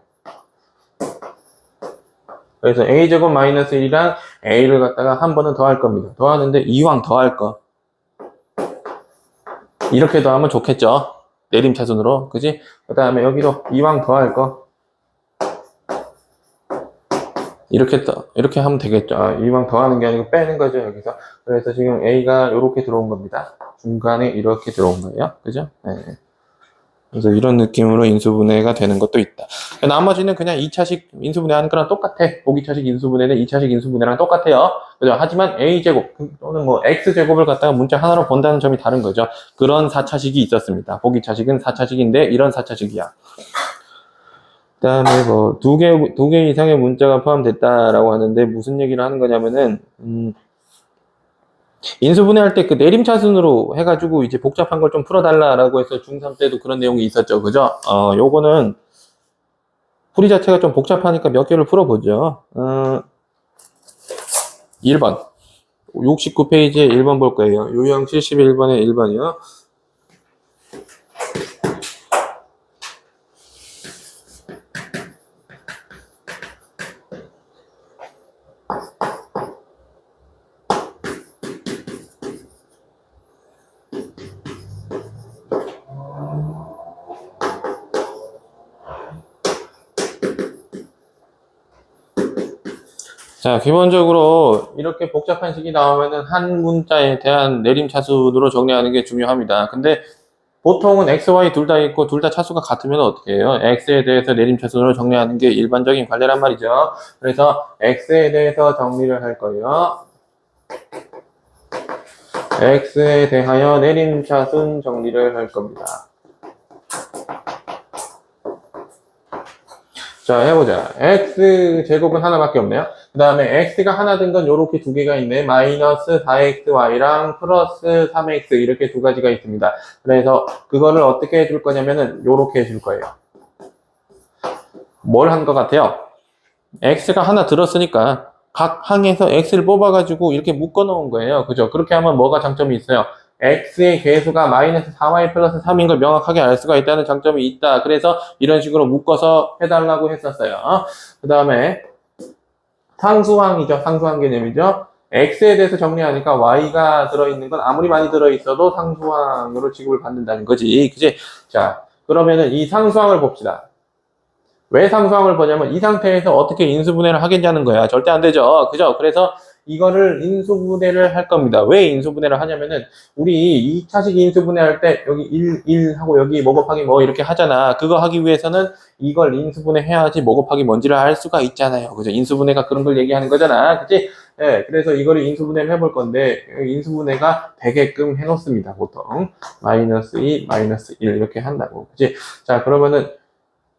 그래서 a제곱 마이너스 1이랑 a를 갖다가 한 번은 더 할 겁니다. 더하는데 이왕 더 할 거. 이렇게 더하면 좋겠죠. 내림차순으로. 그지? 그 다음에 여기도 이왕 더 할 거. 이렇게 하면 되겠죠. 이왕 더하는 게 아니고 빼는 거죠, 여기서. 그래서 지금 a가 이렇게 들어온 겁니다. 중간에 이렇게 들어온 거예요. 그죠? 네. 그래서 이런 느낌으로 인수분해가 되는 것도 있다. 나머지는 그냥 2차식 인수분해하는 거랑 똑같아. 보기차식 인수분해는 2차식 인수분해랑 똑같아요. 그죠? 하지만 a제곱 또는 뭐 x제곱을 갖다가 문자 하나로 본다는 점이 다른 거죠. 그런 4차식이 있었습니다. 보기차식은 4차식인데 이런 4차식이야. 그 다음에 뭐 두 개 이상의 문자가 포함됐다라고 하는데 무슨 얘기를 하는 거냐면은 인수분해할 때 그 내림차순으로 해가지고 이제 복잡한 걸 좀 풀어달라라고 해서 중3 때도 그런 내용이 있었죠. 그죠? 요거는 풀이 자체가 좀 복잡하니까 몇 개를 풀어보죠. 1번. 69페이지에 1번 볼 거예요. 유형 71번에 1번이요. 자, 기본적으로 이렇게 복잡한 식이 나오면은 한 문자에 대한 내림차순으로 정리하는 게 중요합니다. 근데 보통은 x, y 둘 다 있고 둘 다 차수가 같으면 어떻게 해요? x에 대해서 내림차순으로 정리하는 게 일반적인 관례란 말이죠. 그래서 x에 대해서 정리를 할 거예요. x에 대하여 내림차순 정리를 할 겁니다. 자, 해보자. x제곱은 하나밖에 없네요. 그 다음에 x가 하나 된 건 요렇게 두 개가 있네. 마이너스 4xy랑 플러스 3x 이렇게 두 가지가 있습니다. 그래서 그거를 어떻게 해줄 거냐면은 요렇게 해줄 거예요. 뭘 한 것 같아요? x가 하나 들었으니까 각 항에서 x를 뽑아가지고 이렇게 묶어 놓은 거예요. 그죠? 그렇게 하면 뭐가 장점이 있어요? x의 개수가 마이너스 4y 플러스 3인 걸 명확하게 알 수가 있다는 장점이 있다. 그래서 이런 식으로 묶어서 해달라고 했었어요. 그 다음에 상수항이죠. 상수항 개념이죠. x에 대해서 정리하니까 y가 들어있는 건 아무리 많이 들어있어도 상수항으로 취급을 받는다는 거지. 그지? 자, 그러면은 이 상수항을 봅시다. 왜 상수항을 보냐면 이 상태에서 어떻게 인수분해를 하겠냐는 거야. 절대 안 되죠. 그죠? 그래서 이거를 인수분해를 할 겁니다. 왜 인수분해를 하냐면은 우리 2차식 인수분해할 때 여기 1 하고 여기 뭐 곱하기 뭐 이렇게 하잖아. 그거 하기 위해서는 이걸 인수분해 해야지 뭐 곱하기 뭔지를 알 수가 있잖아요. 그죠? 인수분해가 그런 걸 얘기하는 거잖아. 그치? 예, 그래서 이거를 인수분해를 해볼 건데 인수분해가 되게끔 해놓습니다. 보통 마이너스 2, 마이너스 1 이렇게 한다고. 그치? 자, 그러면은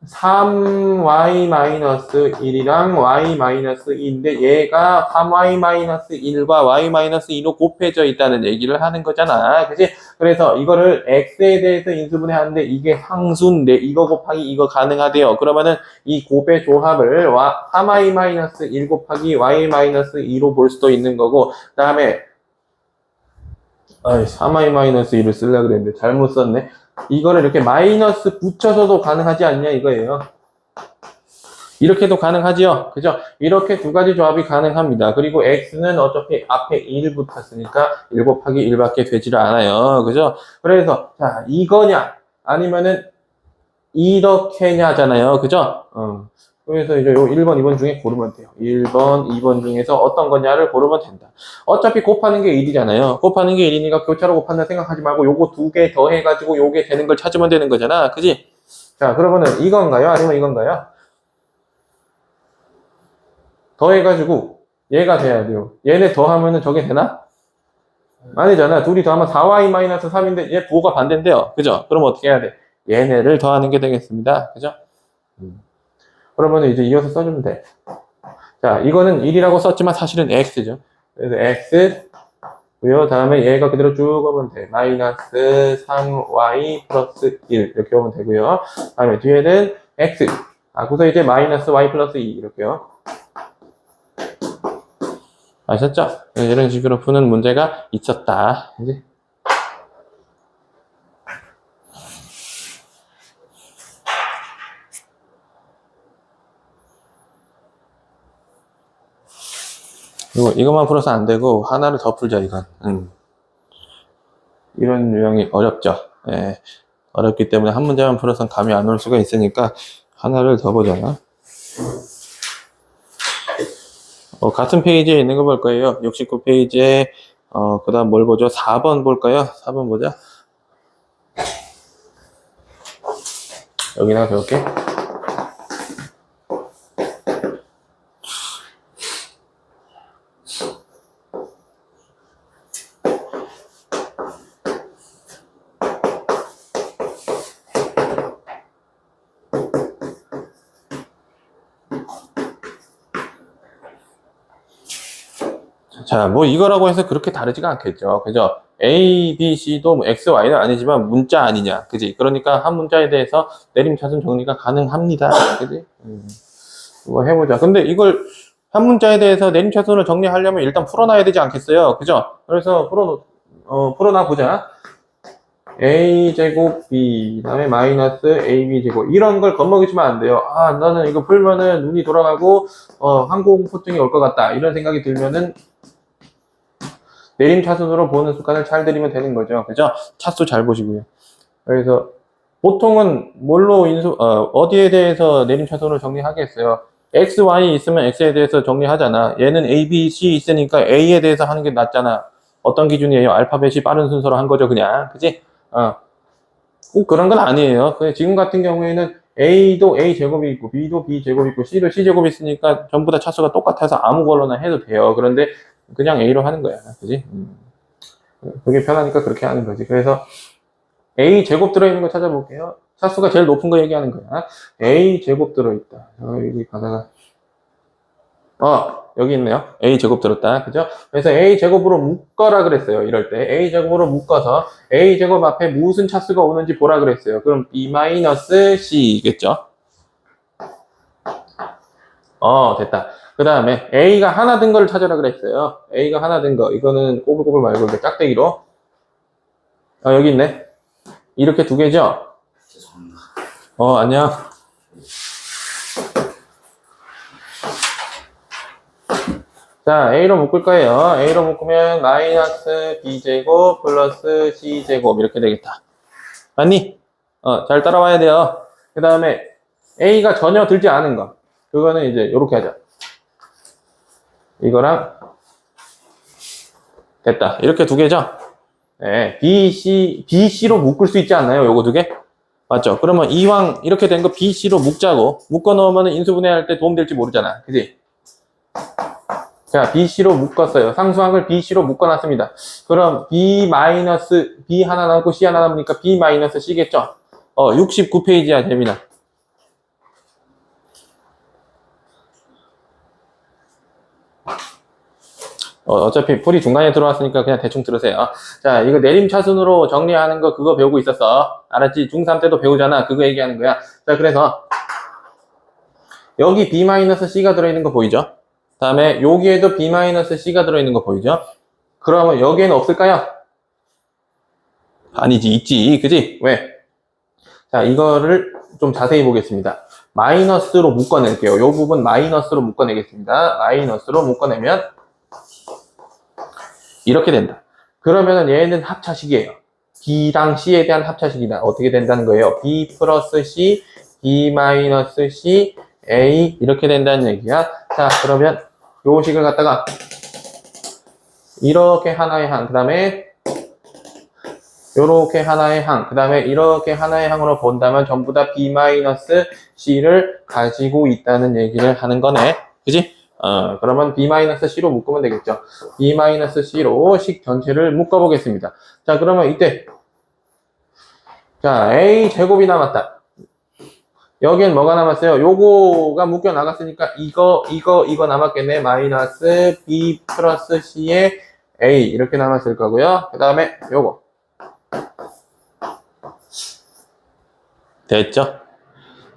3y-1이랑 y-2인데 얘가 3y-1과 y-2로 곱해져 있다는 얘기를 하는 거잖아. 그치? 그래서 이거를 x에 대해서 인수분해 하는데 이게 상수인데 이거 곱하기 이거 가능하대요. 그러면은 이 곱의 조합을 3y-1 곱하기 y-2로 볼 수도 있는 거고 그 다음에 3y-1을 쓰려고 그랬는데 잘못 썼네. 이거를 이렇게 마이너스 붙여서도 가능하지 않냐 이거예요. 이렇게도 가능하지요. 그죠? 이렇게 두 가지 조합이 가능합니다. 그리고 x는 어차피 앞에 1 붙었으니까 1 곱하기 1밖에 되질 않아요. 그죠? 그래서 자 이거냐 아니면은 이렇게냐잖아요. 그죠? 그래서 이제 요 1번, 2번 중에 고르면 돼요. 1번, 2번 중에서 어떤 거냐를 고르면 된다. 어차피 곱하는 게 1이잖아요. 곱하는 게 1이니까 교차로 곱한다 생각하지 말고 요거 두 개 더해가지고 요게 되는 걸 찾으면 되는 거잖아. 그지? 자, 그러면은 이건가요? 아니면 이건가요? 더해가지고 얘가 돼야 돼요. 얘네 더하면은 저게 되나? 아니잖아. 둘이 더하면 4y-3인데 얘 부호가 반대인데요. 그죠? 그럼 어떻게 해야 돼? 얘네를 더하는 게 되겠습니다. 그죠? 그러면 이제 이어서 써주면 돼. 자, 이거는 1이라고 썼지만 사실은 x죠. 그래서 x, 고요. 다음에 얘가 그대로 쭉 오면 돼. 마이너스 3y 플러스 1 이렇게 오면 되고요. 다음에 뒤에는 x. 그래서 이제 마이너스 y 플러스 2 이렇게요. 아셨죠? 이런 식으로 푸는 문제가 있었다. 이제 이것만 풀어서 안 되고 하나를 더 풀자 이건. 이런 유형이 어렵죠. 예, 어렵기 때문에 한 문제만 풀어서는 감이 안 올 수가 있으니까 하나를 더 보자. 같은 페이지에 있는 거 볼 거예요. 69페이지에 그 다음 뭘 보죠? 4번 볼까요? 4번 보자. 여기나 배울게. 자, 뭐 이거라고 해서 그렇게 다르지가 않겠죠. 그죠? A, B, C도 뭐 X, Y는 아니지만 문자 아니냐. 그지? 그러니까 한 문자에 대해서 내림차순 정리가 가능합니다. 그지? 뭐 해보자. 근데 이걸 한 문자에 대해서 내림차순을 정리하려면 일단 풀어놔야 되지 않겠어요? 그죠? 그래서 풀어놔 보자. A제곱 B, 그 다음에 마이너스 AB제곱. 이런 걸 겁먹이시면 안 돼요. 나는 이거 풀면은 눈이 돌아가고, 항공포증이 올 것 같다. 이런 생각이 들면은, 내림차순으로 보는 습관을 잘 들이면 되는 거죠. 그죠? 차수 잘 보시고요. 그래서, 보통은 뭘로 어디에 대해서 내림차순으로 정리하겠어요? X, Y 있으면 X에 대해서 정리하잖아. 얘는 A, B, C 있으니까 A에 대해서 하는 게 낫잖아. 어떤 기준이에요? 알파벳이 빠른 순서로 한 거죠, 그냥. 그지? 꼭 그런 건 아니에요. 지금 같은 경우에는 A도 A제곱이 있고, B도 B제곱이 있고, C도 C제곱이 있으니까 전부 다 차수가 똑같아서 아무 걸로나 해도 돼요. 그런데 그냥 A로 하는 거야. 그지? 그게 편하니까 그렇게 하는 거지. 그래서 A제곱 들어있는 거 찾아볼게요. 차수가 제일 높은 거 얘기하는 거야. A제곱 들어있다. 여기 가다가. 여기 있네요. A제곱 들었다. 그죠? 그래서 A제곱으로 묶어라 그랬어요. 이럴 때. A제곱으로 묶어서 A제곱 앞에 무슨 차수가 오는지 보라 그랬어요. 그럼 B-C겠죠? 됐다. 그 다음에 A가 하나 든 거를 찾아라 그랬어요. A가 하나 든 거. 이거는 꼬불꼬불 말고 이렇게 짝대기로. 여기 있네. 이렇게 두 개죠? 죄송합니다. 안녕. 자, A로 묶을 거예요. A로 묶으면 마이너스 B제곱 플러스 C제곱 이렇게 되겠다. 맞니? 잘 따라와야 돼요. 그 다음에 A가 전혀 들지 않은 거. 그거는 이제 이렇게 하자. 이거랑 됐다. 이렇게 두 개죠? 네, BC로 묶을 수 있지 않나요? 요거 두 개? 맞죠? 그러면 이왕 이렇게 된 거 BC로 묶자고. 묶어 놓으면 인수분해할 때 도움될지 모르잖아. 그지? 자, BC로 묶었어요. 상수항을 BC로 묶어놨습니다. 그럼 B 하나 남고 C 하나 남으니까 B-C겠죠? 69페이지야, 재민아. 어차피 풀이 중간에 들어왔으니까 그냥 대충 들으세요. 자, 이거 내림차순으로 정리하는 거 그거 배우고 있었어. 알았지? 중3 때도 배우잖아. 그거 얘기하는 거야. 자, 그래서 여기 B-C가 들어있는 거 보이죠? 다음에 여기에도 B-C가 들어있는 거 보이죠? 그러면 여기에는 없을까요? 아니지, 있지. 그지? 왜? 자, 이거를 좀 자세히 보겠습니다. 마이너스로 묶어낼게요. 이 부분 마이너스로 묶어내겠습니다. 마이너스로 묶어내면 이렇게 된다. 그러면은 얘는 합차식이에요. B랑 C에 대한 합차식이다. 어떻게 된다는 거예요? B 플러스 C, B 마이너스 C, A 이렇게 된다는 얘기야. 자, 그러면 요 식을 갖다가 이렇게 하나의 항, 그 다음에 요렇게 하나의 항, 그 다음에 이렇게 하나의 항으로 본다면 전부 다 B-C를 가지고 있다는 얘기를 하는 거네. 그지? 그러면 B-C로 묶으면 되겠죠. B-C로 식 전체를 묶어보겠습니다. 자, 그러면 이때 자, A 제곱이 남았다. 여기엔 뭐가 남았어요? 요거가 묶여 나갔으니까 이거 남았겠네. 마이너스 B 플러스 C의 A 이렇게 남았을 거고요. 그 다음에 요거 됐죠?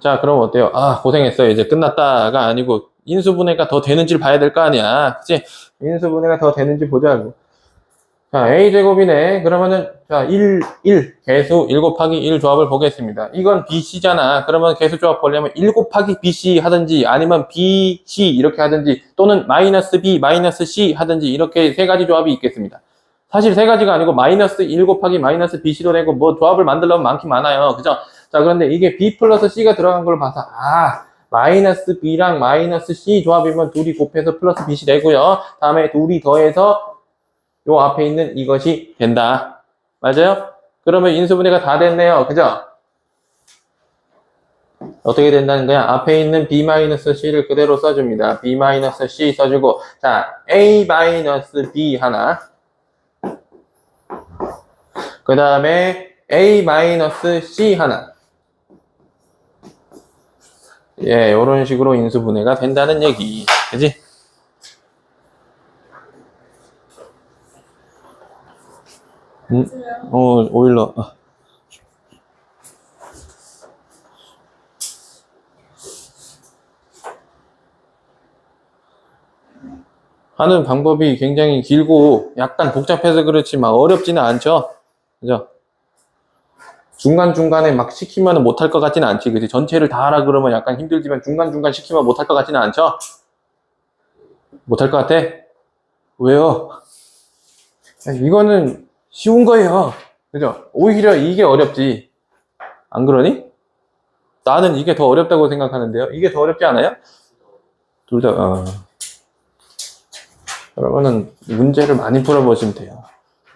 자, 그럼 어때요? 아, 고생했어요. 이제 끝났다가 아니고 인수분해가 더 되는지를 봐야 될 거 아니야. 그치? 인수분해가 더 되는지 보자고. 자, A제곱이네. 그러면은, 자, 1, 개수 1 곱하기 1 조합을 보겠습니다. 이건 BC잖아. 그러면 개수 조합 보려면 1 곱하기 BC 하든지 아니면 BC 이렇게 하든지 또는 마이너스 B, 마이너스 C 하든지 이렇게 세 가지 조합이 있겠습니다. 사실 세 가지가 아니고 마이너스 1 곱하기 마이너스 BC도 되고 뭐 조합을 만들려면 많긴 많아요. 그죠? 자, 그런데 이게 B 플러스 C가 들어간 걸 봐서, 마이너스 B랑 마이너스 C 조합이면 둘이 곱해서 플러스 BC 되고요. 다음에 둘이 더해서 요 앞에 있는 이것이 된다. 맞아요? 그러면 인수분해가 다 됐네요. 그죠? 어떻게 된다는 거야? 앞에 있는 B-C를 그대로 써줍니다. B-C 써주고, 자, A-B 하나. 그 다음에 A-C 하나. 예, 요런 식으로 인수분해가 된다는 얘기. 그지? 오일러. 하는 방법이 굉장히 길고 약간 복잡해서 그렇지만 어렵지는 않죠. 그죠? 중간중간에 막 시키면 못할 것 같지는 않지. 그지? 전체를 다 하라 그러면 약간 힘들지만 중간중간 시키면 못할 것 같지는 않죠? 못할 것 같아? 왜요? 이거는 쉬운 거예요. 그죠? 오히려 이게 어렵지. 안 그러니? 나는 이게 더 어렵다고 생각하는데요. 이게 더 어렵지 않아요? 둘 다, 그러면은 문제를 많이 풀어보시면 돼요.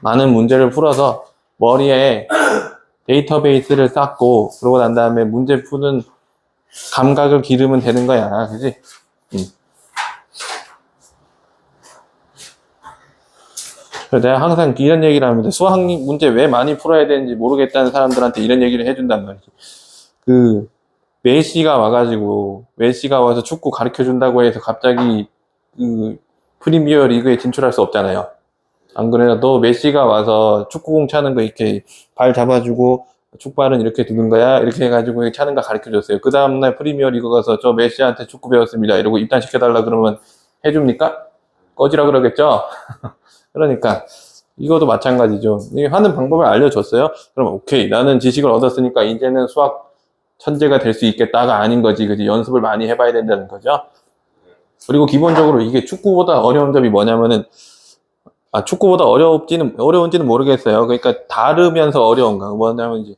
많은 문제를 풀어서 머리에 데이터베이스를 쌓고 그러고 난 다음에 문제 푸는 감각을 기르면 되는 거야. 그지? 그래서 내가 항상 이런 얘기를 합니다. 수학 문제 왜 많이 풀어야 되는지 모르겠다는 사람들한테 이런 얘기를 해준단 말이지. 메시가 와서 축구 가르쳐 준다고 해서 갑자기 프리미어 리그에 진출할 수 없잖아요. 안 그래도 메시가 와서 축구공 차는 거 이렇게 발 잡아주고 축발은 이렇게 두는 거야 이렇게 해가지고 차는 거 가르쳐 줬어요. 그 다음날 프리미어 리그 가서 저 메시한테 축구 배웠습니다 이러고 입단시켜달라 그러면 해줍니까? 꺼지라 그러겠죠? 그러니까 이것도 마찬가지죠. 하는 방법을 알려줬어요. 그럼 오케이, 나는 지식을 얻었으니까 이제는 수학 천재가 될 수 있겠다가 아닌 거지. 그지? 연습을 많이 해봐야 된다는 거죠. 그리고 기본적으로 이게 축구보다 어려운 점이 뭐냐면은, 축구보다 어려운지는 모르겠어요. 그러니까 다르면서 어려운가. 뭐냐면 이제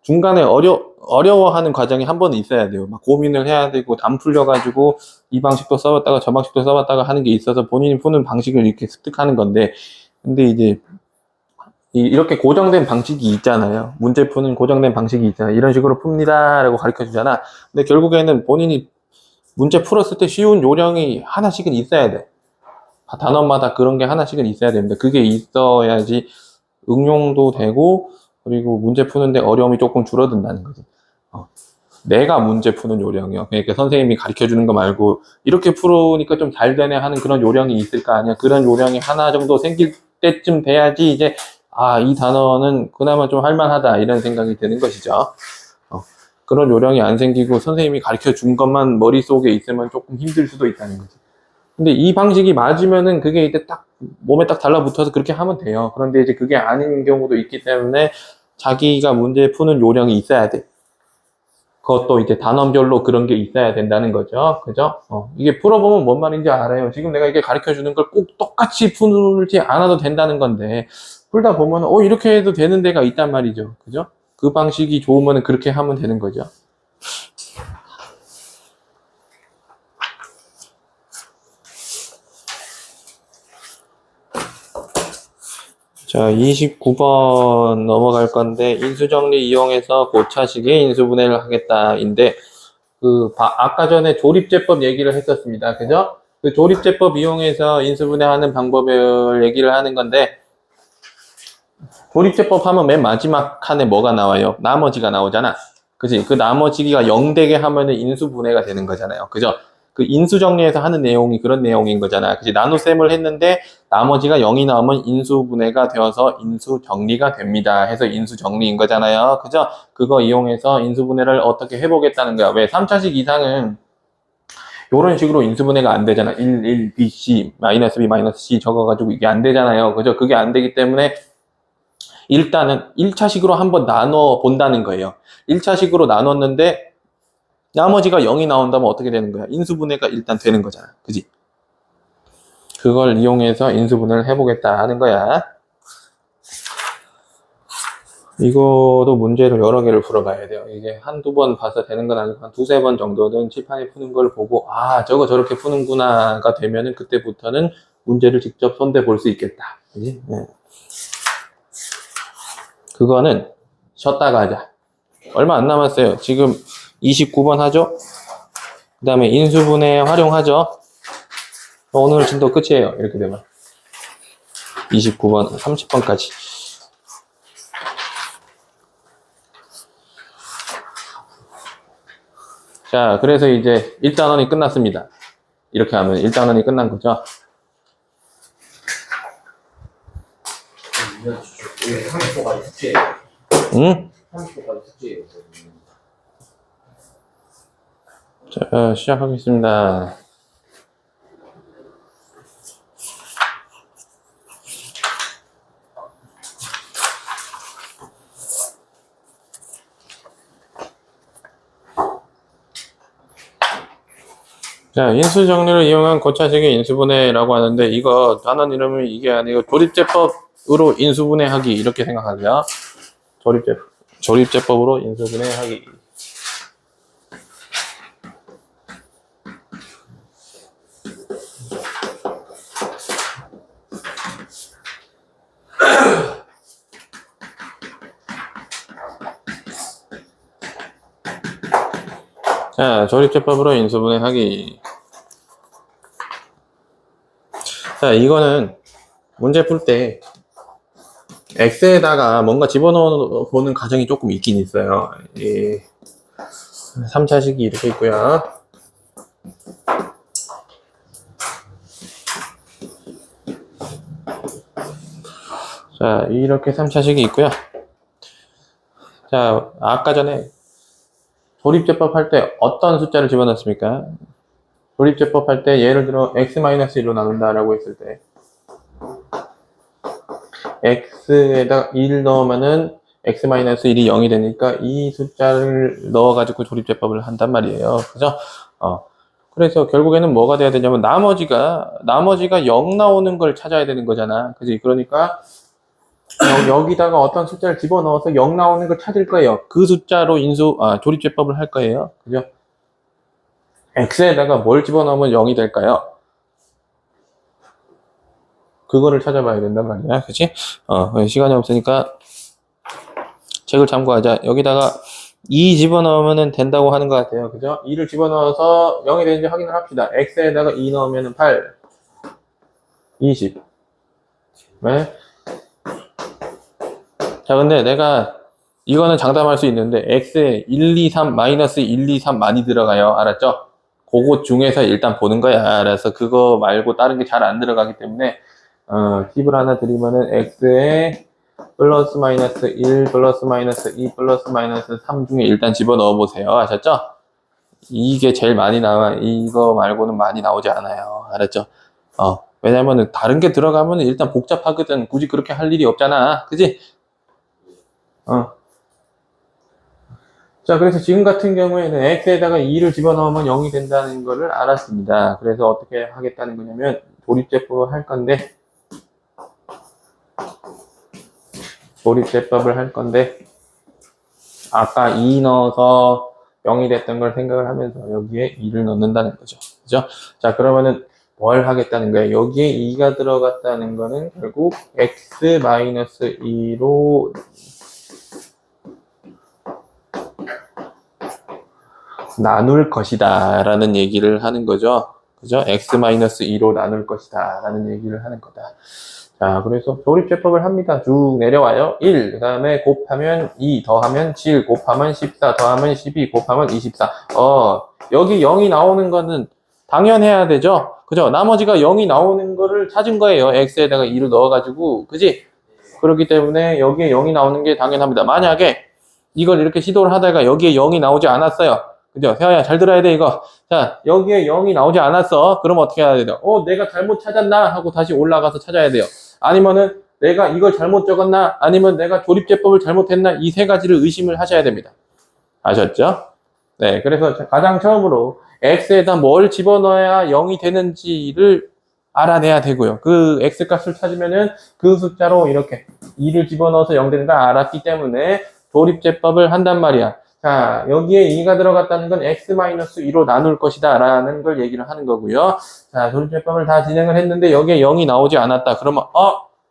중간에 어려워하는 과정이 한 번은 있어야 돼요. 막 고민을 해야 되고, 담 풀려가지고, 이 방식도 써봤다가 저 방식도 써봤다가 하는 게 있어서 본인이 푸는 방식을 이렇게 습득하는 건데, 근데 이제, 이렇게 고정된 방식이 있잖아요. 문제 푸는 고정된 방식이 있잖아요. 이런 식으로 풉니다. 라고 가르쳐 주잖아. 근데 결국에는 본인이 문제 풀었을 때 쉬운 요령이 하나씩은 있어야 돼. 단원마다 그런 게 하나씩은 있어야 됩니다. 그게 있어야지 응용도 되고, 그리고 문제 푸는데 어려움이 조금 줄어든다는 거지. 내가 문제 푸는 요령이요. 그러니까 선생님이 가르쳐 주는 거 말고, 이렇게 풀으니까 좀 잘 되네 하는 그런 요령이 있을 거 아니야. 그런 요령이 하나 정도 생길 때쯤 돼야지 이제, 이 단어는 그나마 좀 할만하다, 이런 생각이 드는 것이죠. 그런 요령이 안 생기고 선생님이 가르쳐 준 것만 머릿속에 있으면 조금 힘들 수도 있다는 거지. 근데 이 방식이 맞으면은 그게 이제 딱 몸에 딱 달라붙어서 그렇게 하면 돼요. 그런데 이제 그게 아닌 경우도 있기 때문에 자기가 문제 푸는 요령이 있어야 돼. 그것도 이제 단원별로 그런 게 있어야 된다는 거죠. 그죠? 이게 풀어보면 뭔 말인지 알아요. 지금 내가 이게 가르쳐 주는 걸 꼭 똑같이 풀지 않아도 된다는 건데, 풀다 보면, 이렇게 해도 되는 데가 있단 말이죠. 그죠? 그 방식이 좋으면 그렇게 하면 되는 거죠. 자, 29번 넘어갈 건데, 인수정리 이용해서 고차식의 인수분해를 하겠다인데, 아까 전에 조립제법 얘기를 했었습니다. 그죠? 그 조립제법 이용해서 인수분해하는 방법을 얘기를 하는 건데, 조립제법 하면 맨 마지막 칸에 뭐가 나와요? 나머지가 나오잖아. 그지? 그 나머지가 0 되게 하면은 인수분해가 되는 거잖아요. 그죠? 그 인수정리에서 하는 내용이 그런 내용인 거잖아. 그지? 나눗셈을 했는데 나머지가 0이 나오면 인수분해가 되어서 인수정리가 됩니다. 해서 인수정리인 거잖아요. 그죠? 그거 이용해서 인수분해를 어떻게 해보겠다는 거야. 왜? 3차식 이상은 이런 식으로 인수분해가 안 되잖아. 1, 1, B, C, 마이너스 B, 마이너스 C 적어가지고 이게 안 되잖아요. 그죠? 그게 안 되기 때문에 일단은 1차식으로 한번 나눠 본다는 거예요. 1차식으로 나눴는데 나머지가 0이 나온다면 어떻게 되는 거야? 인수분해가 일단 되는 거잖아. 그지? 그걸 이용해서 인수분해를 해보겠다 하는 거야. 이거도 문제를 여러 개를 풀어봐야 돼요. 이게 한두 번 봐서 되는 건 아니고 한 두세 번 정도는 칠판에 푸는 걸 보고 아 저거 저렇게 푸는구나가 되면은 그때부터는 문제를 직접 손대 볼 수 있겠다. 그지? 네. 그거는 쉬었다가 하자. 얼마 안 남았어요. 지금 29번 하죠? 그 다음에 인수분해 활용하죠? 오늘 진도 끝이에요. 이렇게 되면. 29번, 30번까지. 자, 그래서 이제 1단원이 끝났습니다. 이렇게 하면 1단원이 끝난 거죠. 왜 30초까지 숙제예요? 응? 30초까지 숙제예요. 자, 시작하겠습니다. 자, 인수정리를 이용한 고차식의 인수분해라고 하는데 이거 단원 이름이 이게 아니고 조립제법으로 인수분해하기 이렇게 생각하세요. 조립제법으로 인수분해하기. 자, 조립제법으로 인수분해하기. 자, 이거는 문제 풀 때 X에다가 뭔가 집어넣어 보는 과정이 조금 있긴 있어요. 3차식이 이렇게 있고요. 자, 이렇게 3차식이 있고요. 자, 아까 전에 조립제법 할 때 어떤 숫자를 집어넣습니까? 조립제법 할 때 예를 들어 x-1로 나눈다라고 했을 때 x에다 1 넣으면은 x-1이 0이 되니까 이 숫자를 넣어가지고 조립제법을 한단 말이에요. 그죠? 그래서 결국에는 뭐가 돼야 되냐면 나머지가 0 나오는 걸 찾아야 되는 거잖아. 그지? 그러니까 여기다가 어떤 숫자를 집어넣어서 0 나오는 걸 찾을 거예요. 그 숫자로 조립제법을 할 거예요. 그죠? x에다가 뭘 집어넣으면 0이 될까요? 그거를 찾아봐야 된단 말이야. 그치? 시간이 없으니까 책을 참고하자. 여기다가 2 집어넣으면 된다고 하는 것 같아요. 그죠? 2를 집어넣어서 0이 되는지 확인을 합시다. x에다가 2 넣으면 8, 20. 네? 자, 근데 내가 이거는 장담할 수 있는데 x에 1, 2, 3, 마이너스 1, 2, 3 많이 들어가요. 알았죠? 그거 중에서 일단 보는 거야. 알아서 그거 말고 다른 게 잘 안 들어가기 때문에 팁을 하나 드리면은 x에 플러스 마이너스 1, 플러스 마이너스 2, 플러스 마이너스 3 중에 일단 집어넣어 보세요. 아셨죠? 이게 제일 많이 나와. 이거 말고는 많이 나오지 않아요. 알았죠? 왜냐면은 다른 게 들어가면 일단 복잡하거든. 굳이 그렇게 할 일이 없잖아. 그지? 자, 그래서 지금 같은 경우에는 x에다가 2를 집어넣으면 0이 된다는 거를 알았습니다. 그래서 어떻게 하겠다는 거냐면 조립제법을 할 건데 아까 2 넣어서 0이 됐던 걸 생각을 하면서 여기에 2를 넣는다는 거죠. 그죠? 자, 그러면은 뭘 하겠다는 거예요? 여기에 2가 들어갔다는 거는 결국 x-2로 나눌 것이다 라는 얘기를 하는 거죠. 그죠? x-2로 나눌 것이다 라는 얘기를 하는 거다. 자, 그래서 조립제법을 합니다. 쭉 내려와요. 1, 그 다음에 곱하면 2, 더하면 7, 곱하면 14, 더하면 12, 곱하면 24. 여기 0이 나오는 거는 당연해야 되죠? 그죠? 나머지가 0이 나오는 거를 찾은 거예요. x에다가 2를 넣어가지고. 그지? 그렇기 때문에 여기에 0이 나오는 게 당연합니다. 만약에 이걸 이렇게 시도를 하다가 여기에 0이 나오지 않았어요. 그죠? 세아야, 잘 들어야 돼, 이거. 자, 여기에 0이 나오지 않았어. 그럼 어떻게 해야 돼요? 내가 잘못 찾았나? 하고 다시 올라가서 찾아야 돼요. 아니면은 내가 이걸 잘못 적었나? 아니면 내가 조립제법을 잘못했나? 이 세 가지를 의심을 하셔야 됩니다. 아셨죠? 네, 그래서 가장 처음으로 x에다 뭘 집어넣어야 0이 되는지를 알아내야 되고요. 그 x값을 찾으면은 그 숫자로 이렇게 2를 집어넣어서 0 되는 걸 알았기 때문에 조립제법을 한단 말이야. 자, 여기에 2가 들어갔다는 건 x-2로 나눌 것이다 라는 걸 얘기를 하는 거고요. 자, 조립제법을 다 진행을 했는데 여기에 0이 나오지 않았다. 그러면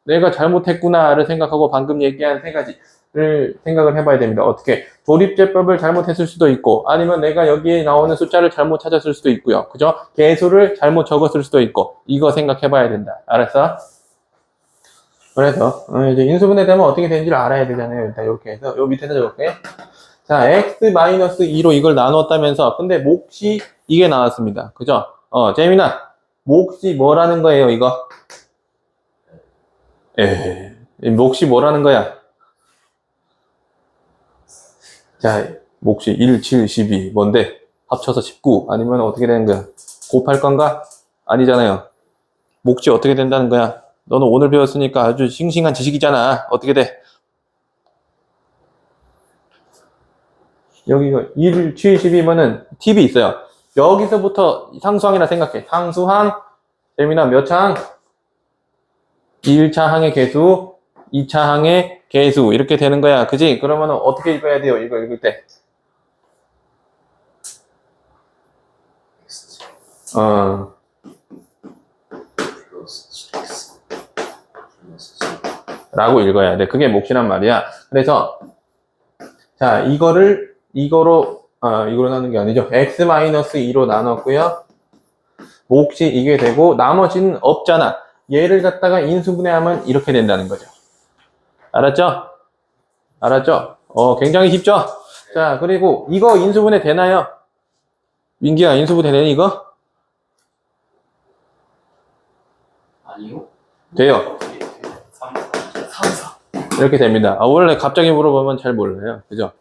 내가 잘못했구나를 생각하고 방금 얘기한 세 가지를 생각을 해봐야 됩니다. 어떻게? 조립제법을 잘못했을 수도 있고 아니면 내가 여기에 나오는 숫자를 잘못 찾았을 수도 있고요. 그죠? 개수를 잘못 적었을 수도 있고 이거 생각해봐야 된다. 알았어? 그래서 이제 인수분해 되면 어떻게 되는지를 알아야 되잖아요. 일단 이렇게 해서 요 밑에다 적을게. 자, x-2로 이걸 나눴다면서 근데 몫이 이게 나왔습니다. 그죠? 재민아, 몫이 뭐라는 거예요, 이거? 몫이 뭐라는 거야? 자, 몫이 1, 7, 12 뭔데? 합쳐서 19 아니면 어떻게 되는 거야? 곱할 건가? 아니잖아요. 몫이 어떻게 된다는 거야? 너는 오늘 배웠으니까 아주 싱싱한 지식이잖아. 어떻게 돼? 여기 1, 7, 12면은 팁이 있어요. 여기서부터 상수항이라 생각해. 상수항, 재민아 몇 차항? 1차 항의 개수, 2차 항의 개수 이렇게 되는 거야. 그지? 그러면 어떻게 읽어야 돼요? 이거 읽을 때. 라고 읽어야 돼. 그게 몫이란 말이야. 그래서 자, 이거로 나누는 게 아니죠. x-2로 나눴고요. 몫이 이게 되고 나머지는 없잖아. 얘를 갖다가 인수분해하면 이렇게 된다는 거죠. 알았죠? 알았죠? 굉장히 쉽죠? 자, 그리고 이거 인수분해 되나요? 민기야, 인수분해 되니 이거? 아니요. 돼요. 3, 4. 이렇게 됩니다. 원래 갑자기 물어보면 잘 몰라요. 그죠?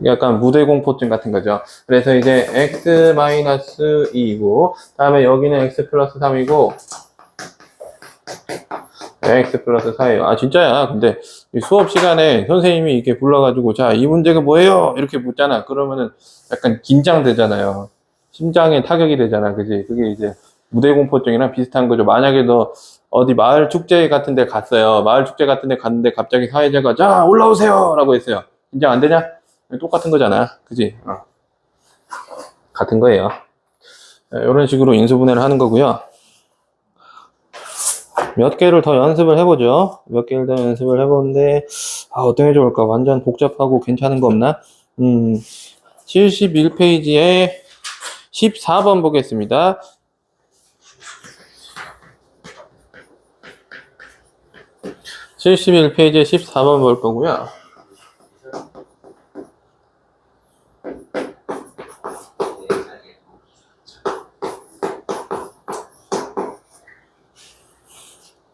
약간 무대공포증 같은 거죠. 그래서 이제 x-2이고 다음에 여기는 x 플러스 3이고 x 플러스 4예요. 진짜야. 근데 수업 시간에 선생님이 이렇게 불러가지고 자, 이 문제가 뭐예요? 이렇게 묻잖아. 그러면은 약간 긴장되잖아요. 심장에 타격이 되잖아. 그지? 그게 이제 무대공포증이랑 비슷한 거죠. 만약에 너 어디 마을 축제 같은 데 갔어요. 마을 축제 같은 데 갔는데 갑자기 사회자가 자, 올라오세요! 라고 했어요. 긴장 안 되냐? 똑같은 거잖아. 그지? 같은 거예요. 이런 식으로 인수분해를 하는 거고요. 몇 개를 더 연습을 해보죠. 몇 개를 더 연습을 해보는데, 어떤 게 좋을까? 완전 복잡하고 괜찮은 거 없나? 71페이지에 14번 보겠습니다. (71페이지에) 14번 볼 거고요.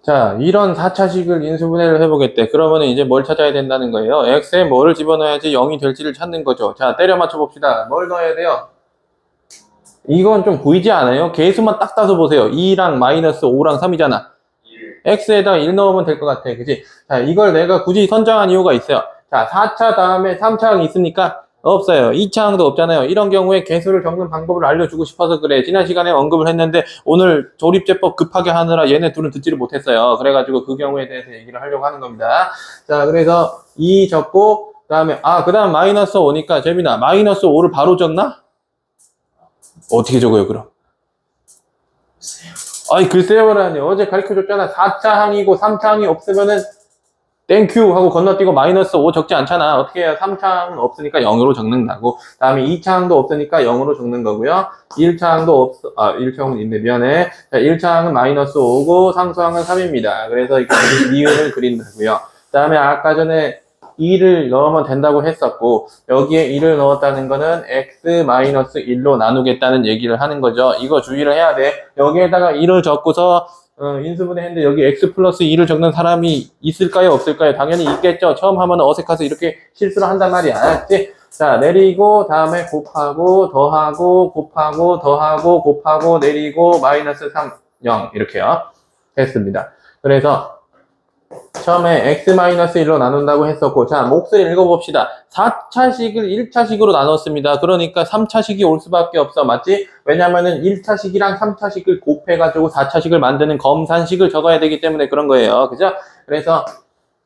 자, 이런 4차식을 인수분해를 해보겠대. 그러면 이제 뭘 찾아야 된다는 거예요? x에 뭐를 집어넣어야지 0이 될지를 찾는 거죠. 자, 때려 맞춰 봅시다. 뭘 넣어야 돼요? 이건 좀 보이지 않아요? 개수만 딱 따서 보세요. 2랑 마이너스 5랑 3이잖아. x에다 1 넣으면 될 것 같아. 그치? 자, 이걸 내가 굳이 선정한 이유가 있어요. 자, 4차 다음에 3차항이 있습니까? 없어요. 2차항도 없잖아요. 이런 경우에 개수를 적는 방법을 알려주고 싶어서 그래. 지난 시간에 언급을 했는데 오늘 조립제법 급하게 하느라 얘네 둘은 듣지를 못했어요. 그래가지고 그 경우에 대해서 얘기를 하려고 하는 겁니다. 자, 그래서 2 적고 그 다음에 그 다음 마이너스 5니까 재민아 마이너스 5를 바로 적나? 어떻게 적어요 그럼? 아이, 글쎄요라니. 어제 가르쳐줬잖아. 4차 항이고 3차 항이 없으면은 땡큐 하고 건너뛰고 마이너스 5 적지 않잖아. 어떻게 해야 3차 항은 없으니까 0으로 적는다고. 다음에 2차 항도 없으니까 0으로 적는 거고요. 1차 항도 없어. 1차 항은 있네. 미안해. 자, 1차 항은 마이너스 5고 상수항은 3입니다. 그래서 이렇게 니은을 그린다고요. 다음에 아까 전에 2를 넣으면 된다고 했었고, 여기에 2를 넣었다는 거는 x-1로 나누겠다는 얘기를 하는 거죠. 이거 주의를 해야 돼. 여기에다가 2를 적고서 인수분해 했는데 여기 x 플러스 2를 적는 사람이 있을까요? 없을까요? 당연히 있겠죠. 처음 하면 어색해서 이렇게 실수를 한단 말이야. 알았지? 자, 내리고, 다음에 곱하고, 더하고, 곱하고, 더하고, 곱하고, 내리고, 마이너스 3, 0. 이렇게요. 됐습니다. 그래서 처음에 x-1로 나눈다고 했었고, 자, 몫을 읽어봅시다. 4차식을 1차식으로 나눴습니다. 그러니까 3차식이 올 수밖에 없어. 맞지? 왜냐면은 1차식이랑 3차식을 곱해가지고 4차식을 만드는 검산식을 적어야 되기 때문에 그런 거예요. 그죠? 그래서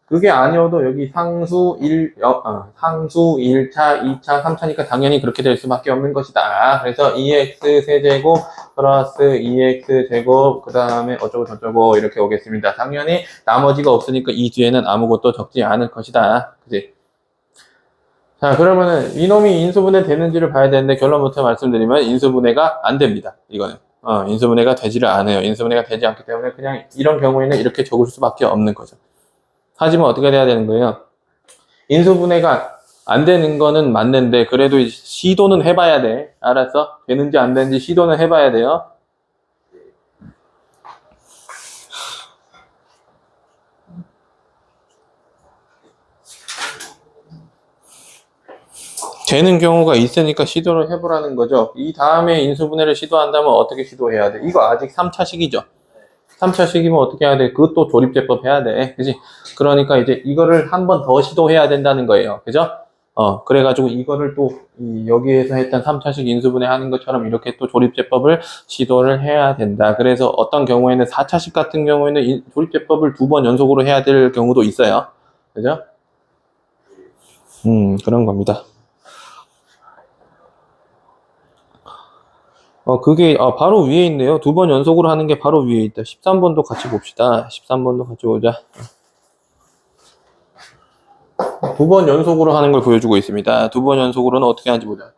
그게 아니어도 여기 상수 1차, 2차, 3차니까 당연히 그렇게 될 수밖에 없는 것이다. 그래서 2x 세제곱 플러스 2x 제곱 그 다음에 어쩌고 저쩌고 이렇게 오겠습니다. 당연히 나머지가 없으니까 이 뒤에는 아무것도 적지 않을 것이다. 그지? 자, 그러면은 이놈이 인수분해 되는지를 봐야 되는데 결론부터 말씀드리면 인수분해가 안 됩니다. 이거는. 인수분해가 되지를 않아요. 인수분해가 되지 않기 때문에 그냥 이런 경우에는 이렇게 적을 수밖에 없는 거죠. 하지만 어떻게 돼야 되는 거예요? 인수분해가 안 되는 거는 맞는데 그래도 시도는 해봐야 돼. 알았어? 되는지 안 되는지 시도는 해봐야 돼요. 되는 경우가 있으니까 시도를 해보라는 거죠. 이 다음에 인수분해를 시도한다면 어떻게 시도해야 돼? 이거 아직 3차식이죠. 3차식이면 어떻게 해야 돼? 그것도 조립제법 해야 돼. 그지? 그러니까 이제 이거를 한 번 더 시도해야 된다는 거예요. 그죠? 그래가지고 이거를 또 여기에서 했던 3차식 인수분해 하는 것처럼 이렇게 또 조립제법을 시도를 해야 된다. 그래서 어떤 경우에는 4차식 같은 경우에는 조립제법을 2번 연속으로 해야 될 경우도 있어요. 그죠? 그런 겁니다. 그게, 바로 위에 있네요. 2번 연속으로 하는 게 바로 위에 있다. 13번도 같이 봅시다. 13번도 같이 보자. 2번 연속으로 하는 걸 보여주고 있습니다. 2번 연속으로는 어떻게 하는지 보자.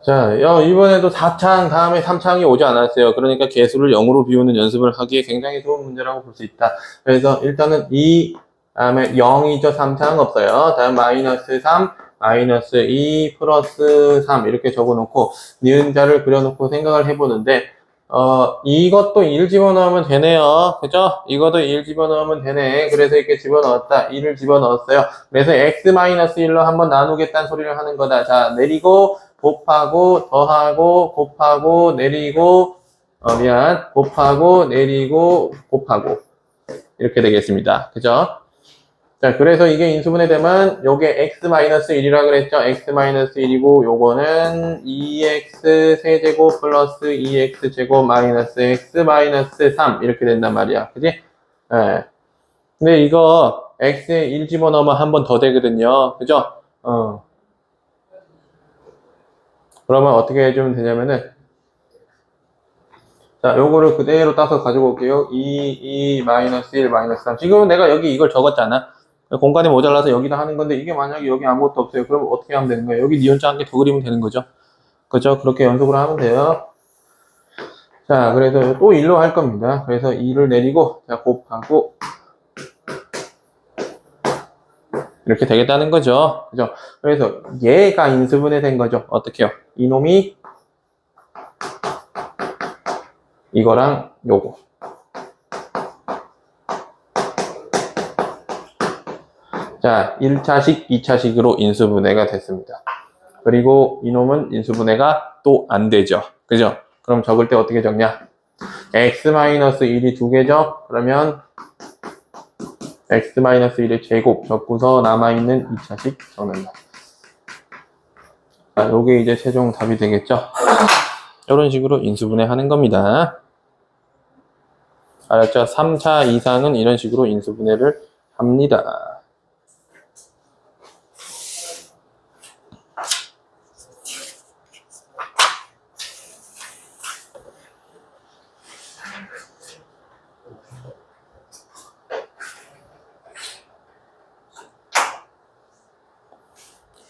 자, 이번에도 4창 다음에 3창이 오지 않았어요. 그러니까 개수를 0으로 비우는 연습을 하기에 굉장히 좋은 문제라고 볼 수 있다. 그래서 일단은 다음에 0이죠. 3창 없어요. 다음 마이너스 3, 마이너스 2, 플러스 3 이렇게 적어놓고 니은자를 그려놓고 생각을 해보는데 이것도 1 집어넣으면 되네요. 그죠? 이것도 1 집어넣으면 되네. 그래서 이렇게 집어넣었다. 1을 집어넣었어요. 그래서 x-1로 한번 나누겠다는 소리를 하는 거다. 자, 내리고 곱하고 더하고 곱하고 내리고 곱하고 내리고 곱하고 이렇게 되겠습니다. 그죠? 자, 그래서 이게 인수분해 되면 요게 x-1이라 그랬죠? x-1이고 요거는 2x 세제곱 플러스 2x 제곱 마이너스 x-3 이렇게 된단 말이야. 그지? 예. 근데 이거 x에 1 집어넣으면 한 번 더 되거든요. 그죠? 그러면 어떻게 해주면 되냐면은 자, 요거를 그대로 따서 가지고 올게요. 1, 마이너스 3. 지금 내가 여기 이걸 적었잖아. 공간이 모자라서 여기다 하는 건데 이게 만약에 여기 아무것도 없어요. 그럼 어떻게 하면 되는 거예요? 여기 니은자 한 개 더 그리면 되는 거죠. 그죠? 그렇게 연속으로 하면 돼요. 자, 그래서 또 1로 할 겁니다. 그래서 2를 내리고 자, 곱하고 이렇게 되겠다는 거죠. 그죠? 그래서 얘가 인수분해 된 거죠. 어떻게요? 이놈이 이거랑 요거. 자, 1차식, 2차식으로 인수분해가 됐습니다. 그리고 이놈은 인수분해가 또 안 되죠. 그죠? 그럼 적을 때 어떻게 적냐? x-1이 2개죠? 그러면 x-1의 제곱 적고서 남아있는 2차식 적는다. 자, 요게 이제 최종 답이 되겠죠? 이런 식으로 인수분해 하는 겁니다. 알았죠? 3차 이상은 이런 식으로 인수분해를 합니다.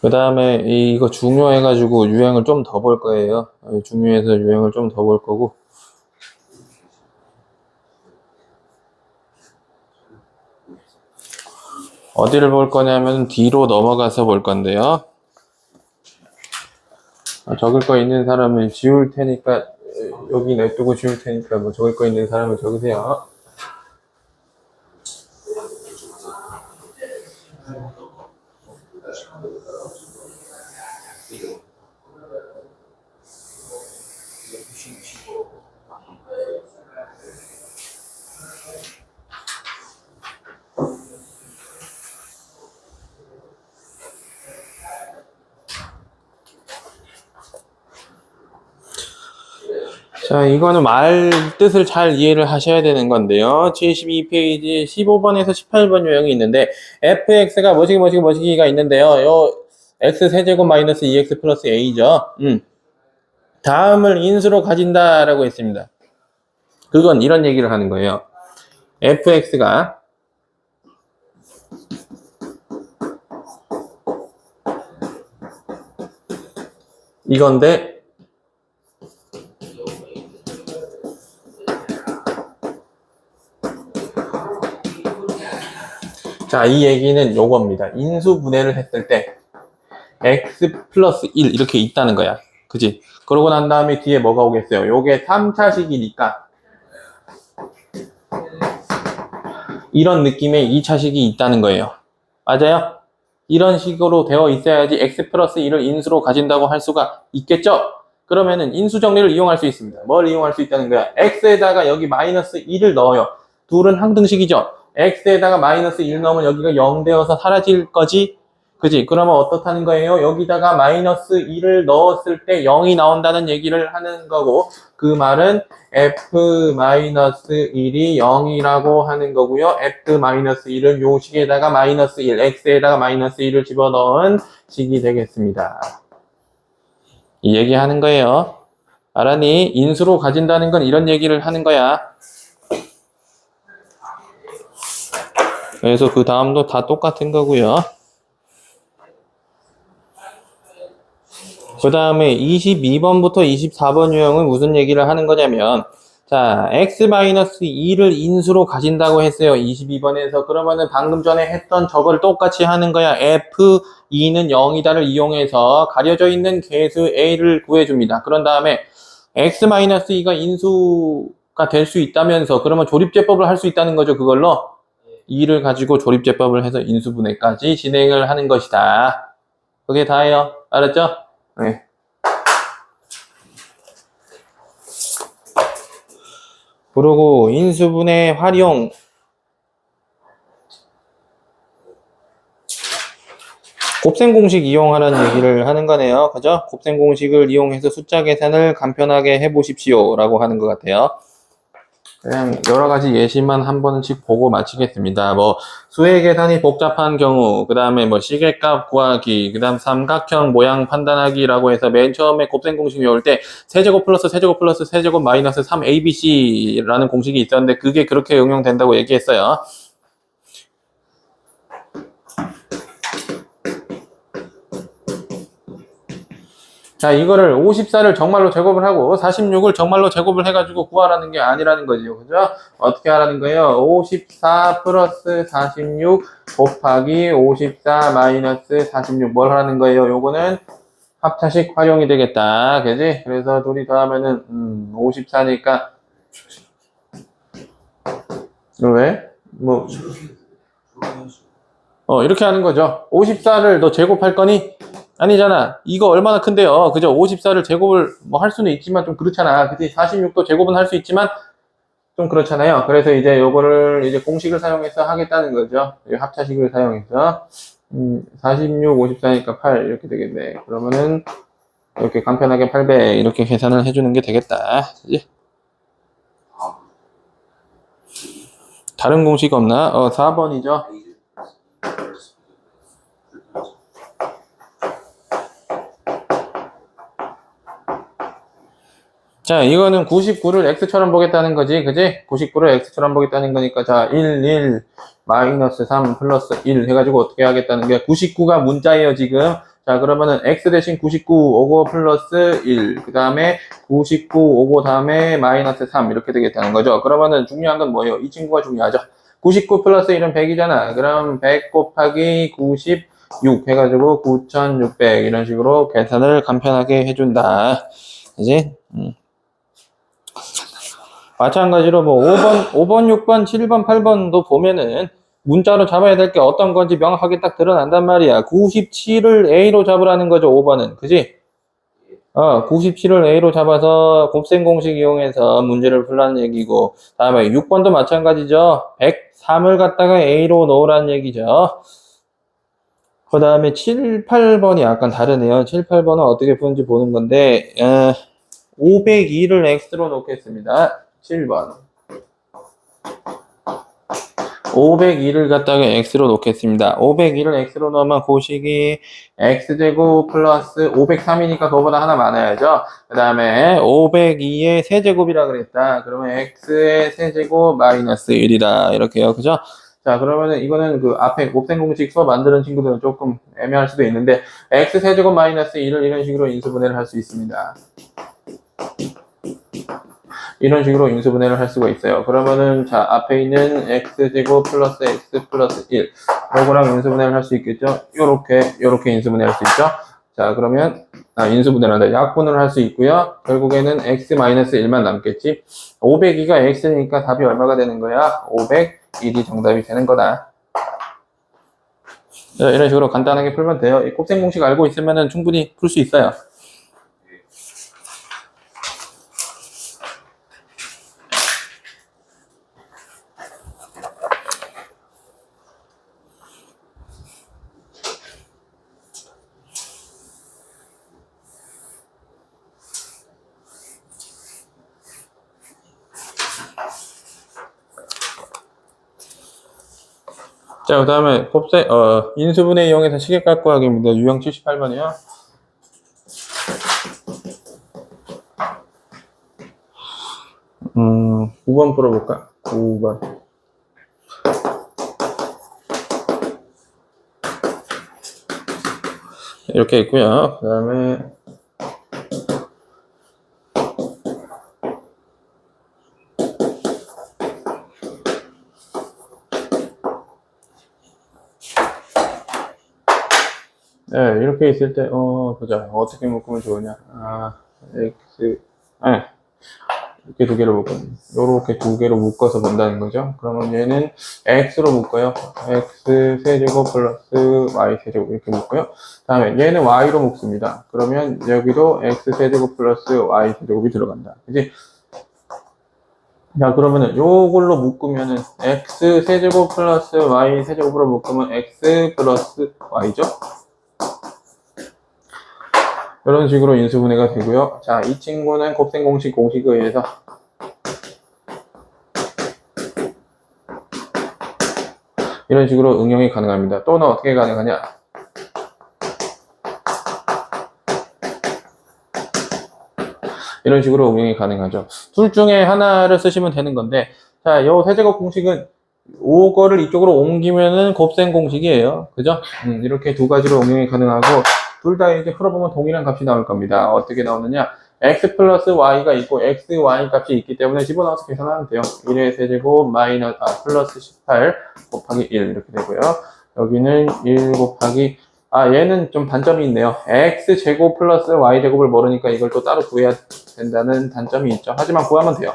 그 다음에 이거 중요해가지고 유형을 좀 더 볼 거예요. 중요해서 유형을 좀 더 볼 거고. 어디를 볼 거냐면 뒤로 넘어가서 볼 건데요. 적을 거 있는 사람은 지울 테니까 여기 냅두고 지울 테니까 뭐 적을 거 있는 사람은 적으세요. 자, 이거는 말 뜻을 잘 이해를 하셔야 되는 건데요. 72페이지 15번에서 18번 유형이 있는데 fx가 뭐시기가 있는데요. 요 x 세제곱 마이너스 2x 플러스 a죠. 다음을 인수로 가진다라고 했습니다. 그건 이런 얘기를 하는 거예요. fx가 이건데 자, 이 얘기는 요겁니다. 인수분해를 했을 때 x 플러스 1 이렇게 있다는 거야. 그지? 그러고 난 다음에 뒤에 뭐가 오겠어요? 요게 3차식이니까 이런 느낌의 2차식이 있다는 거예요. 맞아요? 이런 식으로 되어 있어야지 x 플러스 1을 인수로 가진다고 할 수가 있겠죠? 그러면은 인수 정리를 이용할 수 있습니다. 뭘 이용할 수 있다는 거야? x에다가 여기 마이너스 1을 넣어요. 둘은 항등식이죠? x에다가 마이너스 1 넣으면 여기가 0 되어서 사라질 거지? 그지? 그러면 어떻다는 거예요? 여기다가 마이너스 1을 넣었을 때 0이 나온다는 얘기를 하는 거고, 그 말은 f-1이 0이라고 하는 거고요. f-1은 요 식에다가 마이너스 1, x에다가 마이너스 1을 집어넣은 식이 되겠습니다. 이 얘기 하는 거예요. 알았니? 인수로 가진다는 건 이런 얘기를 하는 거야. 그래서 그 다음도 다 똑같은 거고요. 그 다음에 22번부터 24번 유형은 무슨 얘기를 하는 거냐면, 자, x-2를 인수로 가진다고 했어요. 22번에서. 그러면은 방금 전에 했던 저걸 똑같이 하는 거야. f2는 0이다를 이용해서 가려져 있는 개수 a를 구해줍니다. 그런 다음에 x-2가 인수가 될 수 있다면서, 그러면 조립제법을 할 수 있다는 거죠. 그걸로 2를 가지고 조립제법을 해서 인수분해까지 진행을 하는 것이다. 그게 다예요. 알았죠? 네. 그리고 인수분해 활용 곱셈 공식 이용하라는 얘기를 하는 거네요. 그죠? 곱셈 공식을 이용해서 숫자 계산을 간편하게 해보십시오 라고 하는 것 같아요. 그냥 여러 가지 예시만 한 번씩 보고 마치겠습니다. 뭐 수의 계산이 복잡한 경우, 그 다음에 뭐 시계값 구하기, 그 다음 삼각형 모양 판단하기라고 해서 맨 처음에 곱셈 공식 외울 때 세제곱 플러스 세제곱 플러스 세제곱 마이너스 3abc라는 공식이 있었는데 그게 그렇게 응용된다고 얘기했어요. 자, 이거를 54를 정말로 제곱을 하고 46을 정말로 제곱을 해가지고 구하라는 게 아니라는 거죠. 그죠? 어떻게 하라는 거예요? 54 플러스 46 곱하기 54 마이너스 46 뭘 하라는 거예요? 요거는 합차식 활용이 되겠다. 그지? 그래서 둘이 더하면은 54니까 왜? 뭐 이렇게 하는 거죠. 54를 너 제곱할 거니? 아니잖아. 이거 얼마나 큰데요. 그죠? 54를 제곱을 뭐 할 수는 있지만 좀 그렇잖아. 그치? 46도 제곱은 할 수 있지만 좀 그렇잖아요. 그래서 이제 요거를 이제 공식을 사용해서 하겠다는 거죠. 합차식을 사용해서. 46, 54니까 8 이렇게 되겠네. 그러면은 이렇게 간편하게 800 이렇게 계산을 해주는 게 되겠다. 그지? 다른 공식 없나? 4번이죠. 자, 이거는 99를 x처럼 보겠다는 거지, 그지? 99를 x처럼 보겠다는 거니까, 자, 1 마이너스 3 플러스 1 해가지고 어떻게 하겠다는 게, 99가 문자예요, 지금. 자, 그러면은 x 대신 99 오고 플러스 1, 그 다음에 99 오고 다음에 마이너스 3 이렇게 되겠다는 거죠. 그러면은 중요한 건 뭐예요? 이 친구가 중요하죠. 99 플러스 1은 100이잖아. 그럼 100 곱하기 96 해가지고 9600 이런 식으로 계산을 간편하게 해준다. 그지? 마찬가지로 뭐 5번, 6번, 7번, 8번도 보면은 문자로 잡아야 될 게 어떤 건지 명확하게 딱 드러난단 말이야. 97을 A로 잡으라는 거죠, 5번은. 그지? 97을 A로 잡아서 곱셈 공식 이용해서 문제를 풀라는 얘기고, 다음에 6번도 마찬가지죠. 103을 갖다가 A로 넣으라는 얘기죠. 그 다음에 7, 8번이 약간 다르네요. 7, 8번은 어떻게 푸는지 보는 건데, 502를 X로 놓겠습니다. 7번. 502를 갖다가 X로 놓겠습니다. 502를 X로 넣으면 고식이 X제곱 플러스 503이니까 그거보다 하나 많아야죠. 그 다음에 502의 세제곱이라 그랬다. 그러면 X의 세제곱 마이너스 1이다. 이렇게요. 그죠? 자, 그러면은 이거는 그 앞에 곱셈 공식 수업 만드는 친구들은 조금 애매할 수도 있는데 X 세제곱 마이너스 1을 이런 식으로 인수분해를 할 수 있습니다. 이런 식으로 인수분해를 할 수가 있어요. 그러면은 자 앞에 있는 x제곱 플러스 x 플러스 1 요거랑 인수분해를 할 수 있겠죠. 요렇게 인수분해할 수 있죠. 자 그러면 인수분해를 한다. 약분을 할 수 있고요. 결국에는 x 마이너스 1만 남겠지. 502가 x니까 답이 얼마가 되는 거야? 501이 정답이 되는 거다. 자, 이런 식으로 간단하게 풀면 돼요. 이 곱셈 공식 알고 있으면 충분히 풀 수 있어요. 자, 그 다음에 인수분해 이용해서 시계값 구하기입니다. 유형 78번이요. 9번 풀어볼까? 9번. 이렇게 있고요. 그 다음에 네, 이렇게 있을 때, 보자. 어떻게 묶으면 좋으냐. 이렇게 두 개로 묶거든요. 요렇게 두 개로 묶어서 본다는 거죠. 그러면 얘는 x로 묶어요. x 세제곱 플러스 y 세제곱 이렇게 묶어요. 다음에 얘는 y로 묶습니다. 그러면 여기도 x 세제곱 플러스 y 세제곱이 들어간다. 그지? 자, 그러면은 요걸로 묶으면은 x 세제곱 플러스 y 세제곱으로 묶으면 x 플러스 y죠? 이런 식으로 인수분해가 되고요. 자, 이 친구는 곱셈 공식에 의해서 이런 식으로 응용이 가능합니다. 또는 어떻게 가능하냐? 이런 식으로 응용이 가능하죠. 둘 중에 하나를 쓰시면 되는 건데, 자, 요 세제곱 공식은 요거를 이쪽으로 옮기면은 곱셈 공식이에요. 그죠? 이렇게 두 가지로 응용이 가능하고, 둘 다 이제 풀어보면 동일한 값이 나올 겁니다. 어떻게 나오느냐? x 플러스 y가 있고 x, y 값이 있기 때문에 집어넣어서 계산하면 돼요. 1의 세제곱 플러스 18 곱하기 1 이렇게 되고요. 여기는 1 곱하기 얘는 좀 단점이 있네요. x제곱 플러스 y제곱을 모르니까 이걸 또 따로 구해야 된다는 단점이 있죠. 하지만 구하면 돼요.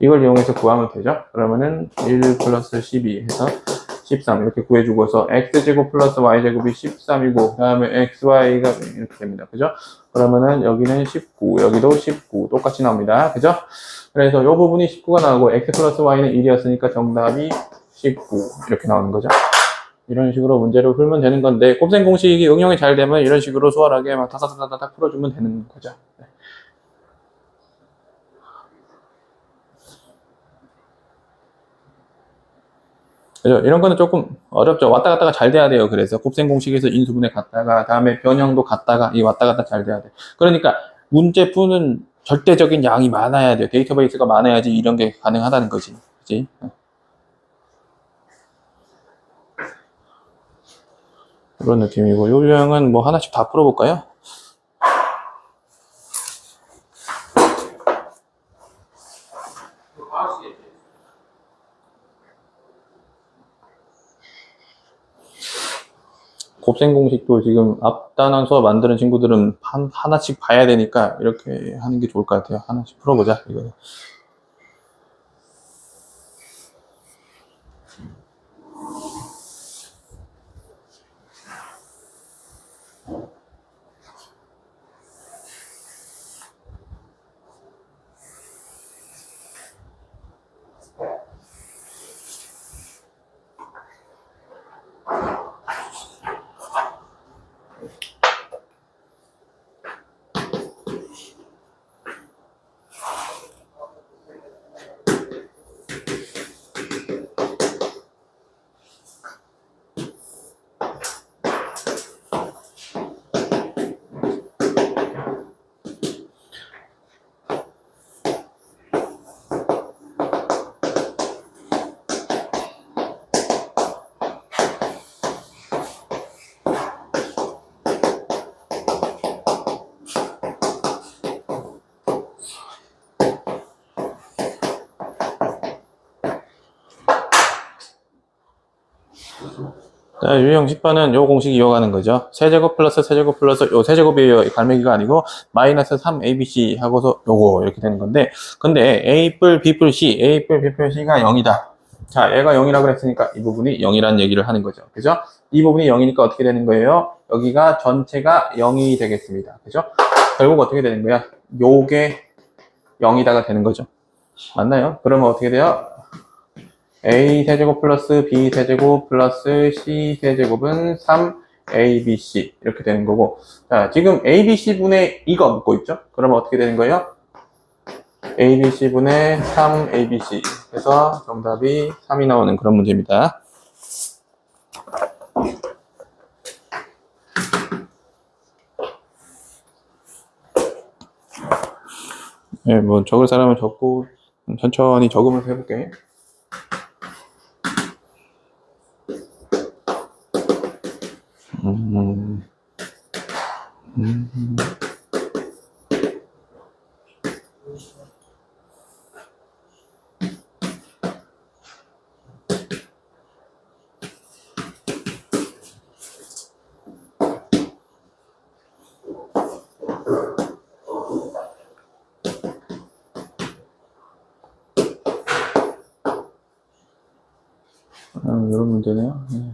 이걸 이용해서 구하면 되죠. 그러면은 1 플러스 12 해서 13 이렇게 구해주고서 x제곱 플러스 y제곱이 13이고 그 다음에 xy가 이렇게 됩니다. 그죠? 그러면은 여기는 19 여기도 19 똑같이 나옵니다. 그죠? 그래서 이 부분이 19가 나오고 x 플러스 y는 1이었으니까 정답이 19 이렇게 나오는 거죠. 이런 식으로 문제를 풀면 되는 건데, 곱셈 공식이 응용이 잘 되면 이런 식으로 수월하게 막 다다다다닥 풀어주면 되는 거죠. 그죠? 이런 거는 조금 어렵죠. 왔다 갔다가 잘 돼야 돼요. 그래서 곱셈 공식에서 인수분해 갔다가, 다음에 변형도 갔다가, 이 왔다 갔다 잘 돼야 돼. 그러니까 문제 푸는 절대적인 양이 많아야 돼요. 데이터베이스가 많아야지 이런 게 가능하다는 거지. 그지? 그런 느낌이고, 요 유형은 뭐 하나씩 다 풀어볼까요? 곱셈 공식도 지금 앞단원 수업 만드는 친구들은 하나씩 봐야 되니까 이렇게 하는 게 좋을 것 같아요. 하나씩 풀어보자, 이거. 자, 유형 10번은 요 공식 이어가는 거죠. 세제곱 플러스 세제곱 플러스 요 세제곱이에요. 갈매기가 아니고 마이너스 3abc 하고서 요거 이렇게 되는 건데, 근데 a뿔 b뿔 c, a뿔 b뿔 c가 0이다. 자, 얘가 0이라고 그랬으니까 이 부분이 0이라는 얘기를 하는 거죠. 그죠? 이 부분이 0이니까 어떻게 되는 거예요? 여기가 전체가 0이 되겠습니다. 그죠? 결국 어떻게 되는 거야? 요게 0이다가 되는 거죠. 맞나요? 그러면 어떻게 돼요? a 세제곱 플러스 b 세제곱 플러스 c 세제곱은 3abc 이렇게 되는 거고, 자, 지금 abc분의 이거 묻고 있죠? 그러면 어떻게 되는 거예요? abc분의 3abc 해서 정답이 3이 나오는 그런 문제입니다. 네, 뭐 적을 사람은 적고 천천히 적으면서 해볼게. 이런 문제네요. 네.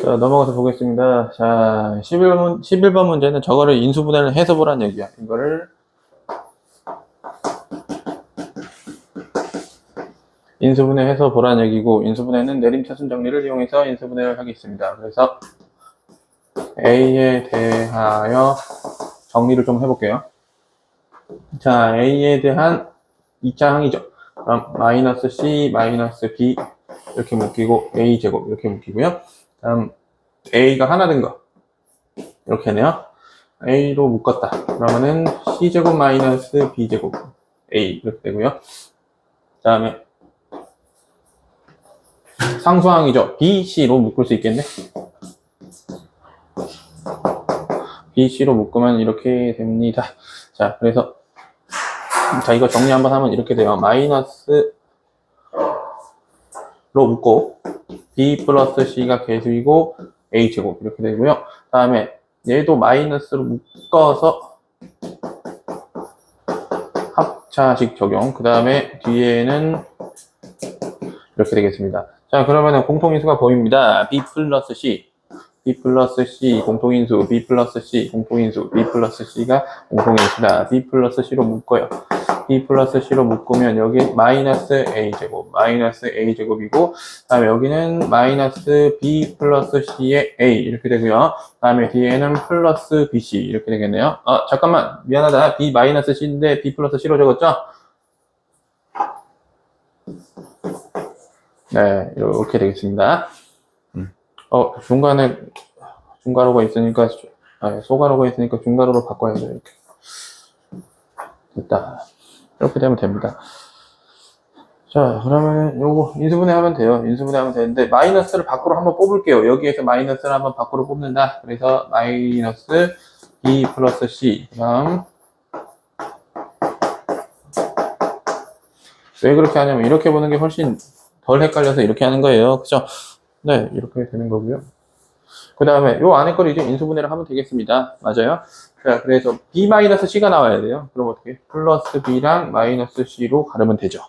자, 넘어가서 보겠습니다. 자, 11번 문제는 저거를 인수분해를 해서 보란 얘기야. 이거를 인수분해해서 보란 얘기고, 인수분해는 내림차순 정리를 이용해서 인수분해를 하겠습니다. 그래서 A에 대하여 정리를 좀 해볼게요. 자, A에 대한 2차 항이죠. 그럼 마이너스 C, 마이너스 B 이렇게 묶이고 A제곱 이렇게 묶이고요. 다음 A가 하나 된 거 이렇게 하네요. A로 묶었다. 그러면은 C제곱 마이너스 B제곱 A 이렇게 되고요. 다음에 상수항이죠. B, C로 묶을 수 있겠네. B, C로 묶으면 이렇게 됩니다. 자, 그래서 자, 이거 정리 한번 하면 이렇게 돼요. 마이너스로 묶고 B 플러스 C가 계수이고 A제곱 이렇게 되고요. 다음에 얘도 마이너스로 묶어서 합차식 적용. 그 다음에 뒤에는 이렇게 되겠습니다. 자, 그러면은 공통인수가 보입니다. B 플러스 C. B 플러스 C 공통인수, B 플러스 C 공통인수, B 플러스 C가 공통인수다. B 플러스 C로 묶어요. B 플러스 C로 묶으면 여기 마이너스 A제곱, 마이너스 A제곱이고, 다음에 여기는 마이너스 B 플러스 C의 A 이렇게 되고요. 다음에 뒤에는 플러스 BC 이렇게 되겠네요. 잠깐만, 미안하다. B 마이너스 C인데 B 플러스 C로 적었죠? 네, 이렇게 되겠습니다. 중간에 중괄호가 있으니까, 소괄호가 있으니까 중괄호로 바꿔야 돼요. 이렇게. 됐다. 이렇게 되면 됩니다. 자, 그러면 요거 인수분해하면 돼요. 인수분해하면 되는데, 마이너스를 밖으로 한번 뽑을게요. 여기에서 마이너스를 한번 밖으로 뽑는다. 그래서 마이너스 B 플러스 C. 그다음 왜 그렇게 하냐면, 이렇게 보는 게 훨씬 덜 헷갈려서 이렇게 하는 거예요. 그죠? 네, 이렇게 되는 거고요. 그 다음에 요 안에 거를 이제 인수분해를 하면 되겠습니다. 맞아요? 자, 그래서 B-C가 나와야 돼요. 그럼 어떻게? 플러스 B랑 마이너스 C로 가르면 되죠.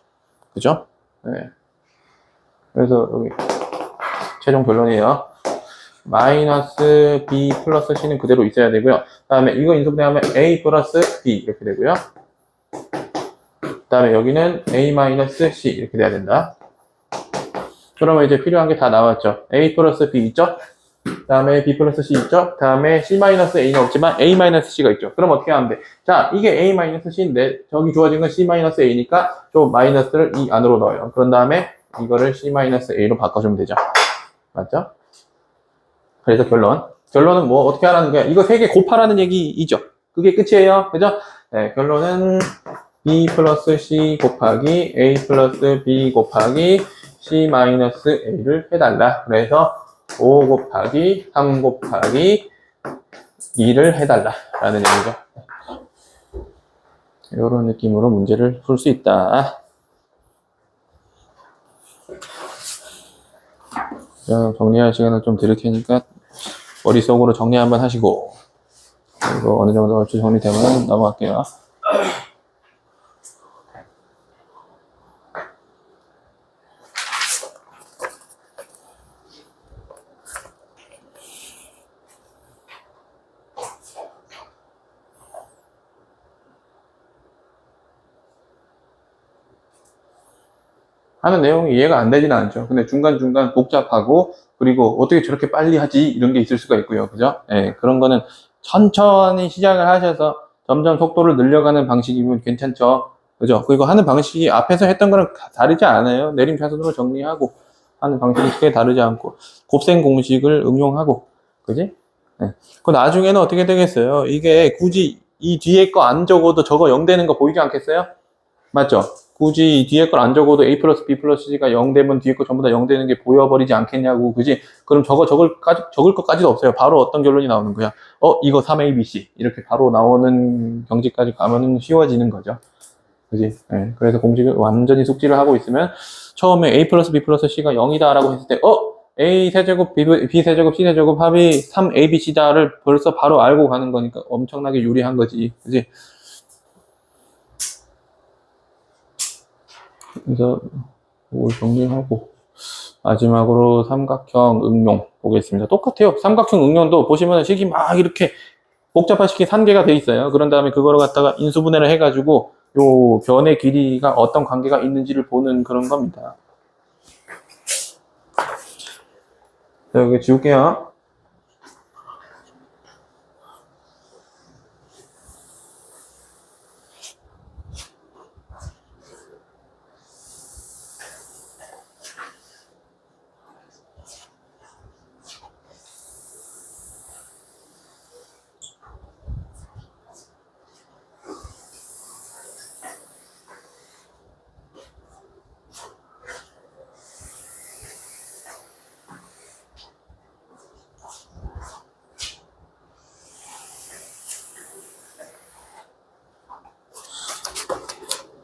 그죠? 네. 그래서 여기 최종 결론이에요. 마이너스 B 플러스 C는 그대로 있어야 되고요. 그 다음에 이거 인수분해하면 A 플러스 B 이렇게 되고요. 그 다음에 여기는 A 마이너스 C 이렇게 돼야 된다. 그러면 이제 필요한 게 다 나왔죠. A 플러스 B 있죠? 다음에 B 플러스 C 있죠? 다음에 C 마이너스 A는 없지만 A 마이너스 C가 있죠. 그럼 어떻게 하면 돼? 자, 이게 A 마이너스 C인데 저기 주어진 건 C 마이너스 A니까 좀 마이너스를 이 안으로 넣어요. 그런 다음에 이거를 C 마이너스 A로 바꿔주면 되죠. 맞죠? 그래서 결론은 뭐 어떻게 하라는 거야? 이거 세 개 곱하라는 얘기이죠. 그게 끝이에요. 그죠? 네, 결론은 B 플러스 C 곱하기 A 플러스 B 곱하기 C 마이너스 A를 해달라. 그래서 5 곱하기 3 곱하기 2를 해달라 라는 얘기죠. 이런 느낌으로 문제를 풀 수 있다. 정리할 시간을 좀 드릴 테니까 머릿속으로 정리 한번 하시고, 이거 어느 정도 얼추 정리되면 넘어갈게요. 하는 내용이 이해가 안 되지는 않죠. 근데 중간중간 복잡하고, 그리고 어떻게 저렇게 빨리 하지? 이런 게 있을 수가 있고요. 그죠? 예, 그런 거는 천천히 시작을 하셔서 점점 속도를 늘려가는 방식이면 괜찮죠. 그죠? 그리고 하는 방식이 앞에서 했던 거랑 다르지 않아요. 내림차순으로 정리하고, 하는 방식이 크게 다르지 않고, 곱셈 공식을 응용하고, 그지? 예. 그 나중에는 어떻게 되겠어요? 이게 굳이 이 뒤에 거 안 적어도 저거 0 되는 거 보이지 않겠어요? 맞죠? 굳이 뒤에 걸 안 적어도 A 플러스 B 플러스 C가 0 되면 뒤에 거 전부 다 0 되는 게 보여버리지 않겠냐고, 그지? 그럼 적을 것까지도 없어요. 바로 어떤 결론이 나오는 거야? 이거 3ABC. 이렇게 바로 나오는 경지까지 가면은 쉬워지는 거죠. 그지? 네. 그래서 공식을 완전히 숙지를 하고 있으면, 처음에 A 플러스 B 플러스 C가 0이다 라고 했을 때, A 세제곱, B 세제곱, C 세제곱 합이 3ABC다를 벌써 바로 알고 가는 거니까 엄청나게 유리한 거지. 그지? 그래서 이걸 정리하고 마지막으로 삼각형 응용 보겠습니다. 똑같아요. 삼각형 응용도 보시면 식이 막 이렇게 복잡한 식이 산계가 돼 있어요. 그런 다음에 그거를 갖다가 인수분해를 해가지고 요 변의 길이가 어떤 관계가 있는지를 보는 그런 겁니다. 자, 여기 지울게요.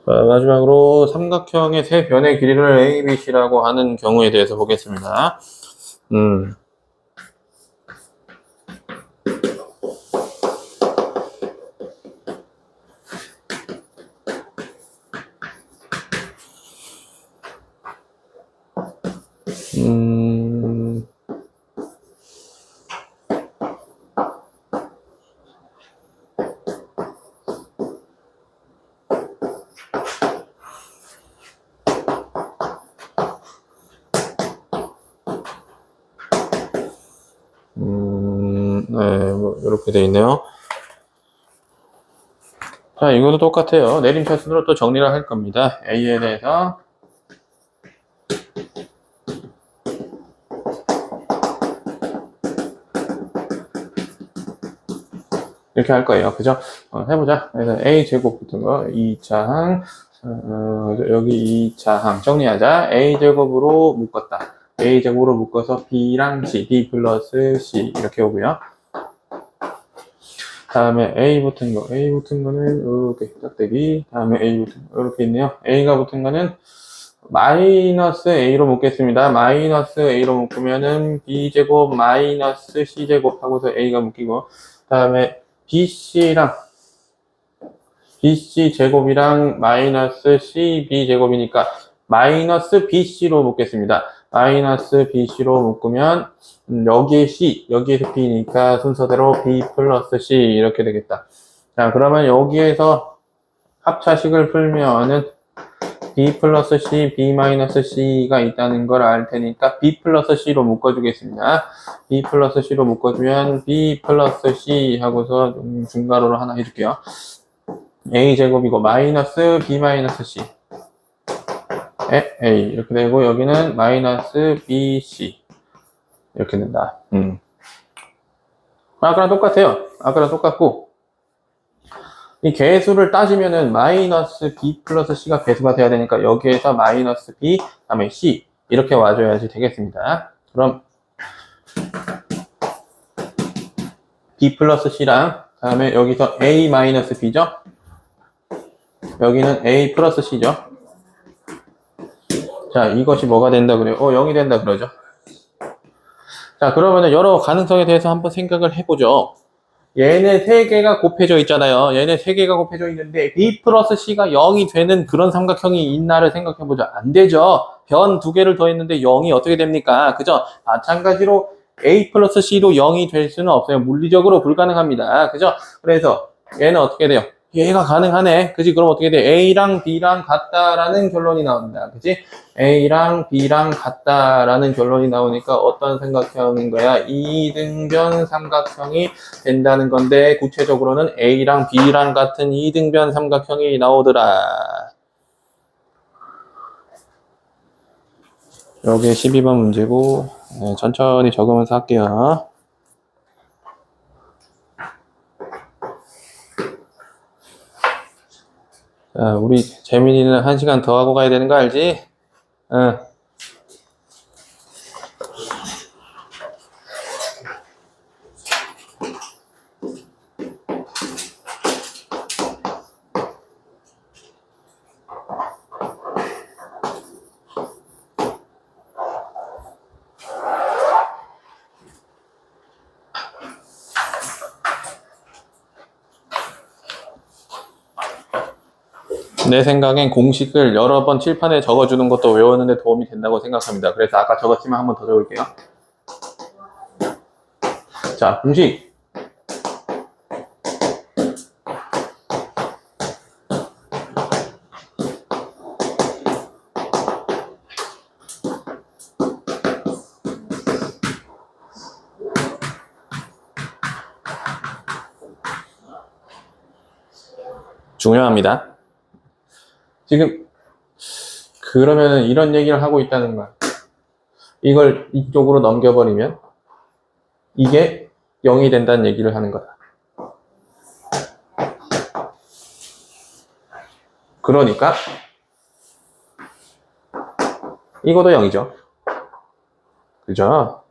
마지막으로 삼각형의 세 변의 길이를 A, B, C라고 하는 경우에 대해서 보겠습니다. 네, 뭐 이렇게 돼 있네요. 자, 이것도 똑같아요. 내림차순으로 또 정리를 할 겁니다. A에 대해서 이렇게 할 거예요. 그죠? 해보자. 그래서 A 제곱 붙은 거 2차항 여기 2차항 정리하자. A 제곱으로 묶었다. A 제곱으로 묶어서 B랑 C, B 플러스 C 이렇게 오고요. 다음에 A 붙은 거는 이렇게 짝대기. 다음에 A 붙은 거 이렇게 있네요. A가 붙은 거는 마이너스 A로 묶겠습니다. 마이너스 A로 묶으면은 B제곱 마이너스 C제곱 하고서 A가 묶이고, 다음에 BC 제곱이랑 마이너스 CB 제곱이니까 마이너스 BC로 묶겠습니다. 마이너스 BC로 묶으면 여기에 C, 여기에서 B니까 순서대로 B 플러스 C 이렇게 되겠다. 자, 그러면 여기에서 합차식을 풀면은 B 플러스 C, B 마이너스 C가 있다는 걸 알 테니까 B 플러스 C로 묶어주겠습니다. B 플러스 C로 묶어주면 B 플러스 C 하고서 중괄호로 하나 해줄게요. A 제곱이고 마이너스 B 마이너스 C A 이렇게 되고, 여기는 마이너스 BC 이렇게 된다. 아까랑 똑같아요. 아까랑 똑같고, 이 개수를 따지면은 마이너스 B 플러스 C가 개수가 돼야 되니까 여기에서 마이너스 B, 다음에 C 이렇게 와줘야지 되겠습니다. 그럼 B 플러스 C랑 다음에 여기서 A 마이너스 B죠? 여기는 A 플러스 C죠? 자, 이것이 뭐가 된다 그래요? 0이 된다 그러죠? 자, 그러면은 여러 가능성에 대해서 한번 생각을 해보죠. 얘네 세 개가 곱해져 있잖아요. 얘네 세 개가 곱해져 있는데 B 플러스 C가 0이 되는 그런 삼각형이 있나를 생각해보자. 안 되죠. 변 두 개를 더했는데 0이 어떻게 됩니까? 그죠? 마찬가지로 A 플러스 C로 0이 될 수는 없어요. 물리적으로 불가능합니다. 그죠? 그래서 얘는 어떻게 돼요? 얘가 가능하네. 그지? 그럼 어떻게 돼? A랑 B랑 같다라는 결론이 나옵니다. 그지? A랑 B랑 같다라는 결론이 나오니까 어떤 삼각형인 거야? 이등변 삼각형이 된다는 건데, 구체적으로는 A랑 B랑 같은 이등변 삼각형이 나오더라. 요게 12번 문제고, 네, 천천히 적으면서 할게요. 자, 우리 재민이는 1시간 더 하고 가야 되는 거 알지? 응. 내 생각엔 공식을 여러 번 칠판에 적어주는 것도 외우는데 도움이 된다고 생각합니다. 그래서 아까 적었지만 한 번 더 적을게요. 자, 공식. 중요합니다. 지금 그러면은 이런 얘기를 하고 있다는 거야. 이걸 이쪽으로 넘겨버리면 이게 0이 된다는 얘기를 하는 거다. 그러니까 이것도 0이죠. 그죠?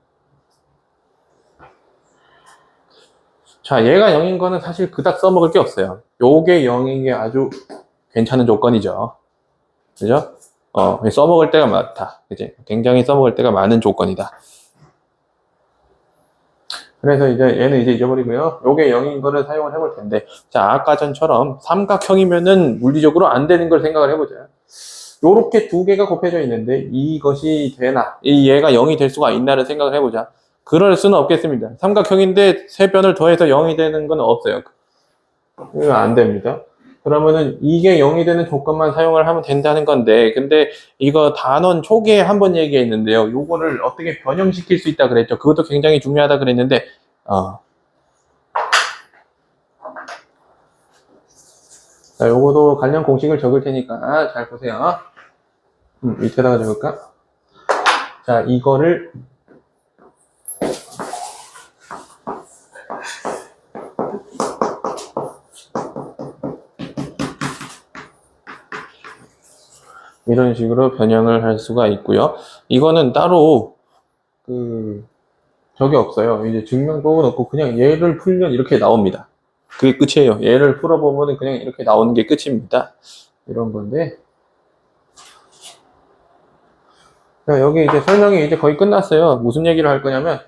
자, 얘가 0인 거는 사실 그닥 써먹을 게 없어요. 요게 0인 게 아주 괜찮은 조건이죠. 그죠? 써먹을 때가 많다. 그지? 굉장히 써먹을 때가 많은 조건이다. 그래서 이제 얘는 이제 잊어버리고요. 요게 0인 거를 사용을 해볼 텐데, 자, 아까 전처럼 삼각형이면은 물리적으로 안 되는 걸 생각을 해보자. 요렇게 두 개가 곱해져 있는데 이것이 되나? 얘가 0이 될 수가 있나를 생각을 해보자. 그럴 수는 없겠습니다. 삼각형인데 세 변을 더해서 0이 되는 건 없어요. 이거 안 됩니다. 그러면은 이게 0이 되는 조건만 사용을 하면 된다는 건데, 근데 이거 단원 초기에 한번 얘기했는데요. 요거를 어떻게 변형시킬 수 있다 그랬죠. 그것도 굉장히 중요하다 그랬는데, 자, 요거도 관련 공식을 적을 테니까 잘 보세요. 밑에다가 적을까? 자, 이거를 이런 식으로 변형을 할 수가 있고요. 이거는 따로 적이 없어요. 이제 증명법은 없고 그냥 얘를 풀면 이렇게 나옵니다. 그게 끝이에요. 얘를 풀어보면 그냥 이렇게 나오는 게 끝입니다. 이런 건데. 자, 여기 이제 설명이 이제 거의 끝났어요. 무슨 얘기를 할 거냐면,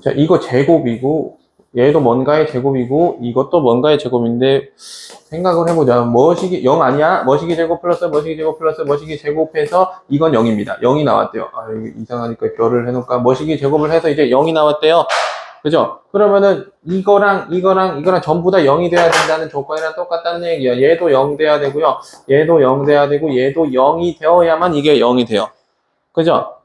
자, 이거 제곱이고, 얘도 뭔가의 제곱이고, 이것도 뭔가의 제곱인데, 생각을 해보자. 머시기, 0 아니야? 머시기 제곱 플러스 머시기 제곱 플러스 머시기 제곱해서 이건 0입니다. 0이 나왔대요. 아, 이거 이상하니까 별을 해놓을까? 머시기 제곱을 해서 이제 0이 나왔대요. 그죠? 그러면은 이거랑 전부 다 0이 돼야 된다는 조건이랑 똑같다는 얘기야. 얘도 0 돼야 되고요. 얘도 0 돼야 되고 얘도 0이 되어야만 이게 0이 돼요. 그죠?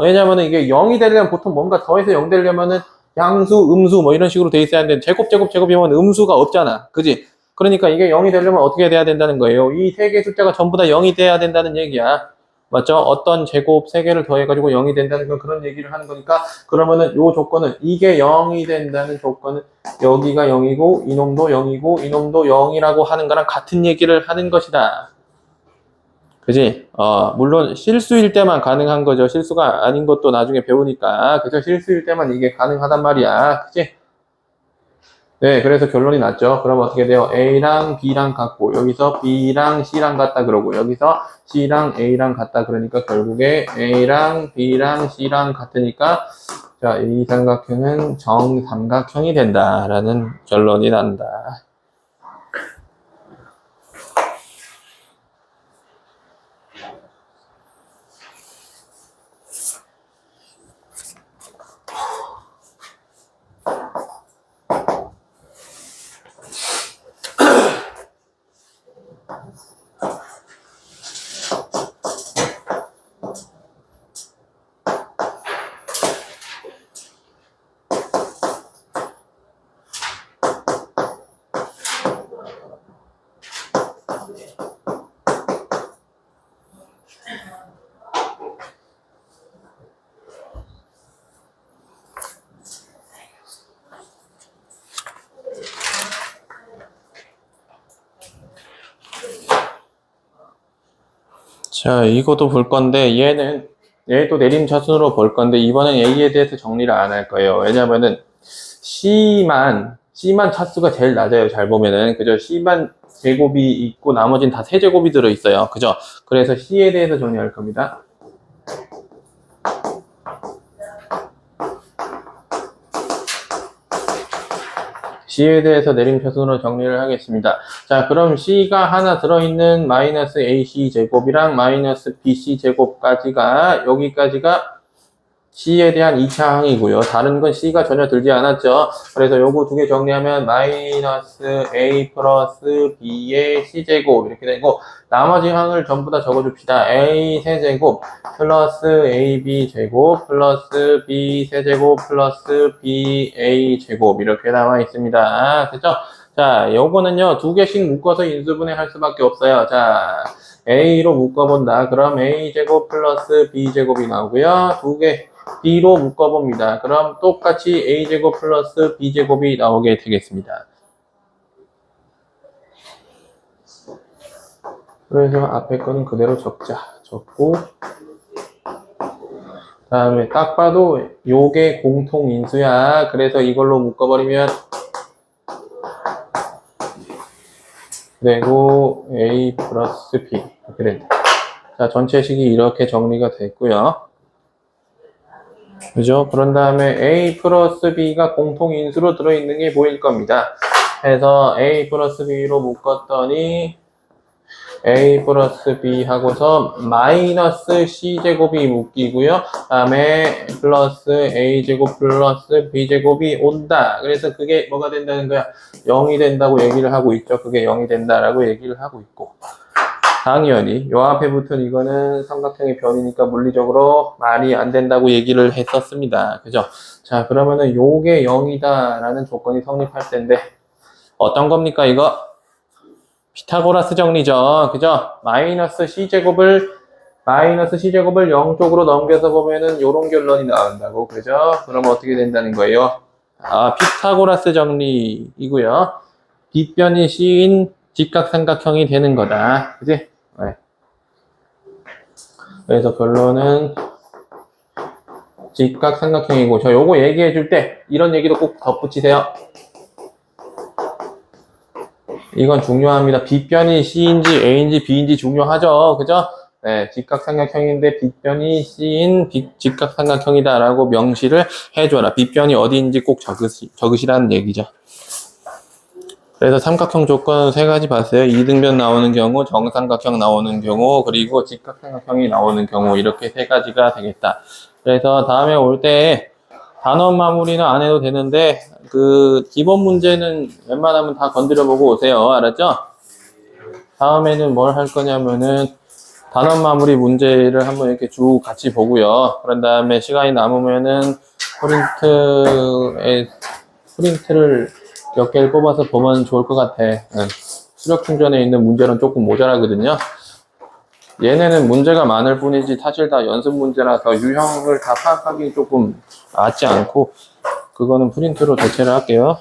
왜냐면은 이게 0이 되려면 보통 뭔가 더해서 0 되려면은 양수, 음수 뭐 이런 식으로 돼 있어야 되는데 제곱이면 음수가 없잖아. 그지? 그러니까 이게 0이 되려면 어떻게 돼야 된다는 거예요? 이 세 개의 숫자가 전부 다 0이 돼야 된다는 얘기야. 맞죠? 어떤 제곱 3개를 더해가지고 0이 된다는 건 그런 얘기를 하는 거니까 그러면은 요 조건은 이게 0이 된다는 조건은 여기가 0이고 이놈도 0이고 이놈도 0이라고 하는 거랑 같은 얘기를 하는 것이다. 그지? 물론 실수일 때만 가능한 거죠. 실수가 아닌 것도 나중에 배우니까. 그죠? 실수일 때만 이게 가능하단 말이야. 그지? 네, 그래서 결론이 났죠. 그럼 어떻게 돼요? A랑 B랑 같고, 여기서 B랑 C랑 같다 그러고, 여기서 C랑 A랑 같다 그러니까 결국에 A랑 B랑 C랑 같으니까, 자, 이 삼각형은 정삼각형이 된다라는 결론이 난다. 자, 이것도 볼 건데, 얘도 내림차순으로 볼 건데, 이번엔 A에 대해서 정리를 안 할 거예요. 왜냐면은, C만 차수가 제일 낮아요. 잘 보면은. 그죠? C만 제곱이 있고, 나머지는 다 세제곱이 들어있어요. 그죠? 그래서 C에 대해서 정리할 겁니다. C에 대해서 내림차순으로 정리를 하겠습니다. 자, 그럼 C가 하나 들어있는 마이너스 AC 제곱이랑 마이너스 BC 제곱까지가, 여기까지가 C에 대한 2차 항이고요. 다른 건 C가 전혀 들지 않았죠. 그래서 요거 두 개 정리하면 마이너스 A 플러스 B의 C제곱 이렇게 되고 나머지 항을 전부 다 적어줍시다. A 세제곱 플러스 AB 제곱 플러스 B 세제곱 플러스 BA 제곱 이렇게 나와 있습니다. 그죠? 자, 요거는요, 두 개씩 묶어서 인수분해 할 수밖에 없어요. 자, A로 묶어본다. 그럼 A제곱 플러스 B제곱이 나오고요. 두 개. B로 묶어봅니다. 그럼 똑같이 A제곱 플러스 B제곱이 나오게 되겠습니다. 그래서 앞에 거는 그대로 적자. 적고 다음에 딱 봐도 요게 공통인수야. 그래서 이걸로 묶어버리면 그리고 A 플러스 B 이렇게 된다. 자, 전체식이 이렇게 정리가 됐고요. 그죠? 그런 다음에 A 플러스 B가 공통인수로 들어있는 게 보일 겁니다. 해서 A 플러스 B로 묶었더니 A 플러스 B 하고서 마이너스 C제곱이 묶이고요. 다음에 플러스 A제곱 플러스 B제곱이 온다. 그래서 그게 뭐가 된다는 거야? 0이 된다고 얘기를 하고 있죠. 그게 0이 된다라고 얘기를 하고 있고. 당연히 요 앞에 붙은 이거는 삼각형의 변이니까 물리적으로 말이 안 된다고 얘기를 했었습니다. 그죠? 자, 그러면은 요게 0이다 라는 조건이 성립할 텐데 어떤 겁니까, 이거? 피타고라스 정리죠. 그죠? 마이너스 C제곱을 0쪽으로 넘겨서 보면은 요런 결론이 나온다고. 그죠? 그럼 어떻게 된다는 거예요? 아, 피타고라스 정리이고요. 빗변이 C인 직각삼각형이 되는 거다. 그지? 네. 그래서 결론은 직각삼각형이고, 저 요거 얘기해 줄 때 이런 얘기도 꼭 덧붙이세요. 이건 중요합니다. 빗변이 C인지 A인지 B인지 중요하죠. 그죠? 네, 직각삼각형인데 빗변이 C인 직각삼각형이다라고 명시를 해줘라. 빗변이 어디인지 꼭 적으시라는 얘기죠. 그래서 삼각형 조건은 세 가지 봤어요. 이등변 나오는 경우, 정삼각형 나오는 경우, 그리고 직각삼각형이 나오는 경우, 이렇게 세 가지가 되겠다. 그래서 다음에 올 때 단원 마무리는 안 해도 되는데 그 기본 문제는 웬만하면 다 건드려 보고 오세요. 알았죠? 다음에는 뭘 할 거냐면은 단원 마무리 문제를 한번 이렇게 쭉 같이 보고요. 그런 다음에 시간이 남으면은 프린트를 몇 개를 뽑아서 보면 좋을 것 같아. 수력 충전에 있는 문제는 조금 모자라거든요. 얘네는 문제가 많을 뿐이지 사실 다 연습 문제라서 유형을 다 파악하기 조금 낫지 않고, 그거는 프린트로 대체를 할게요.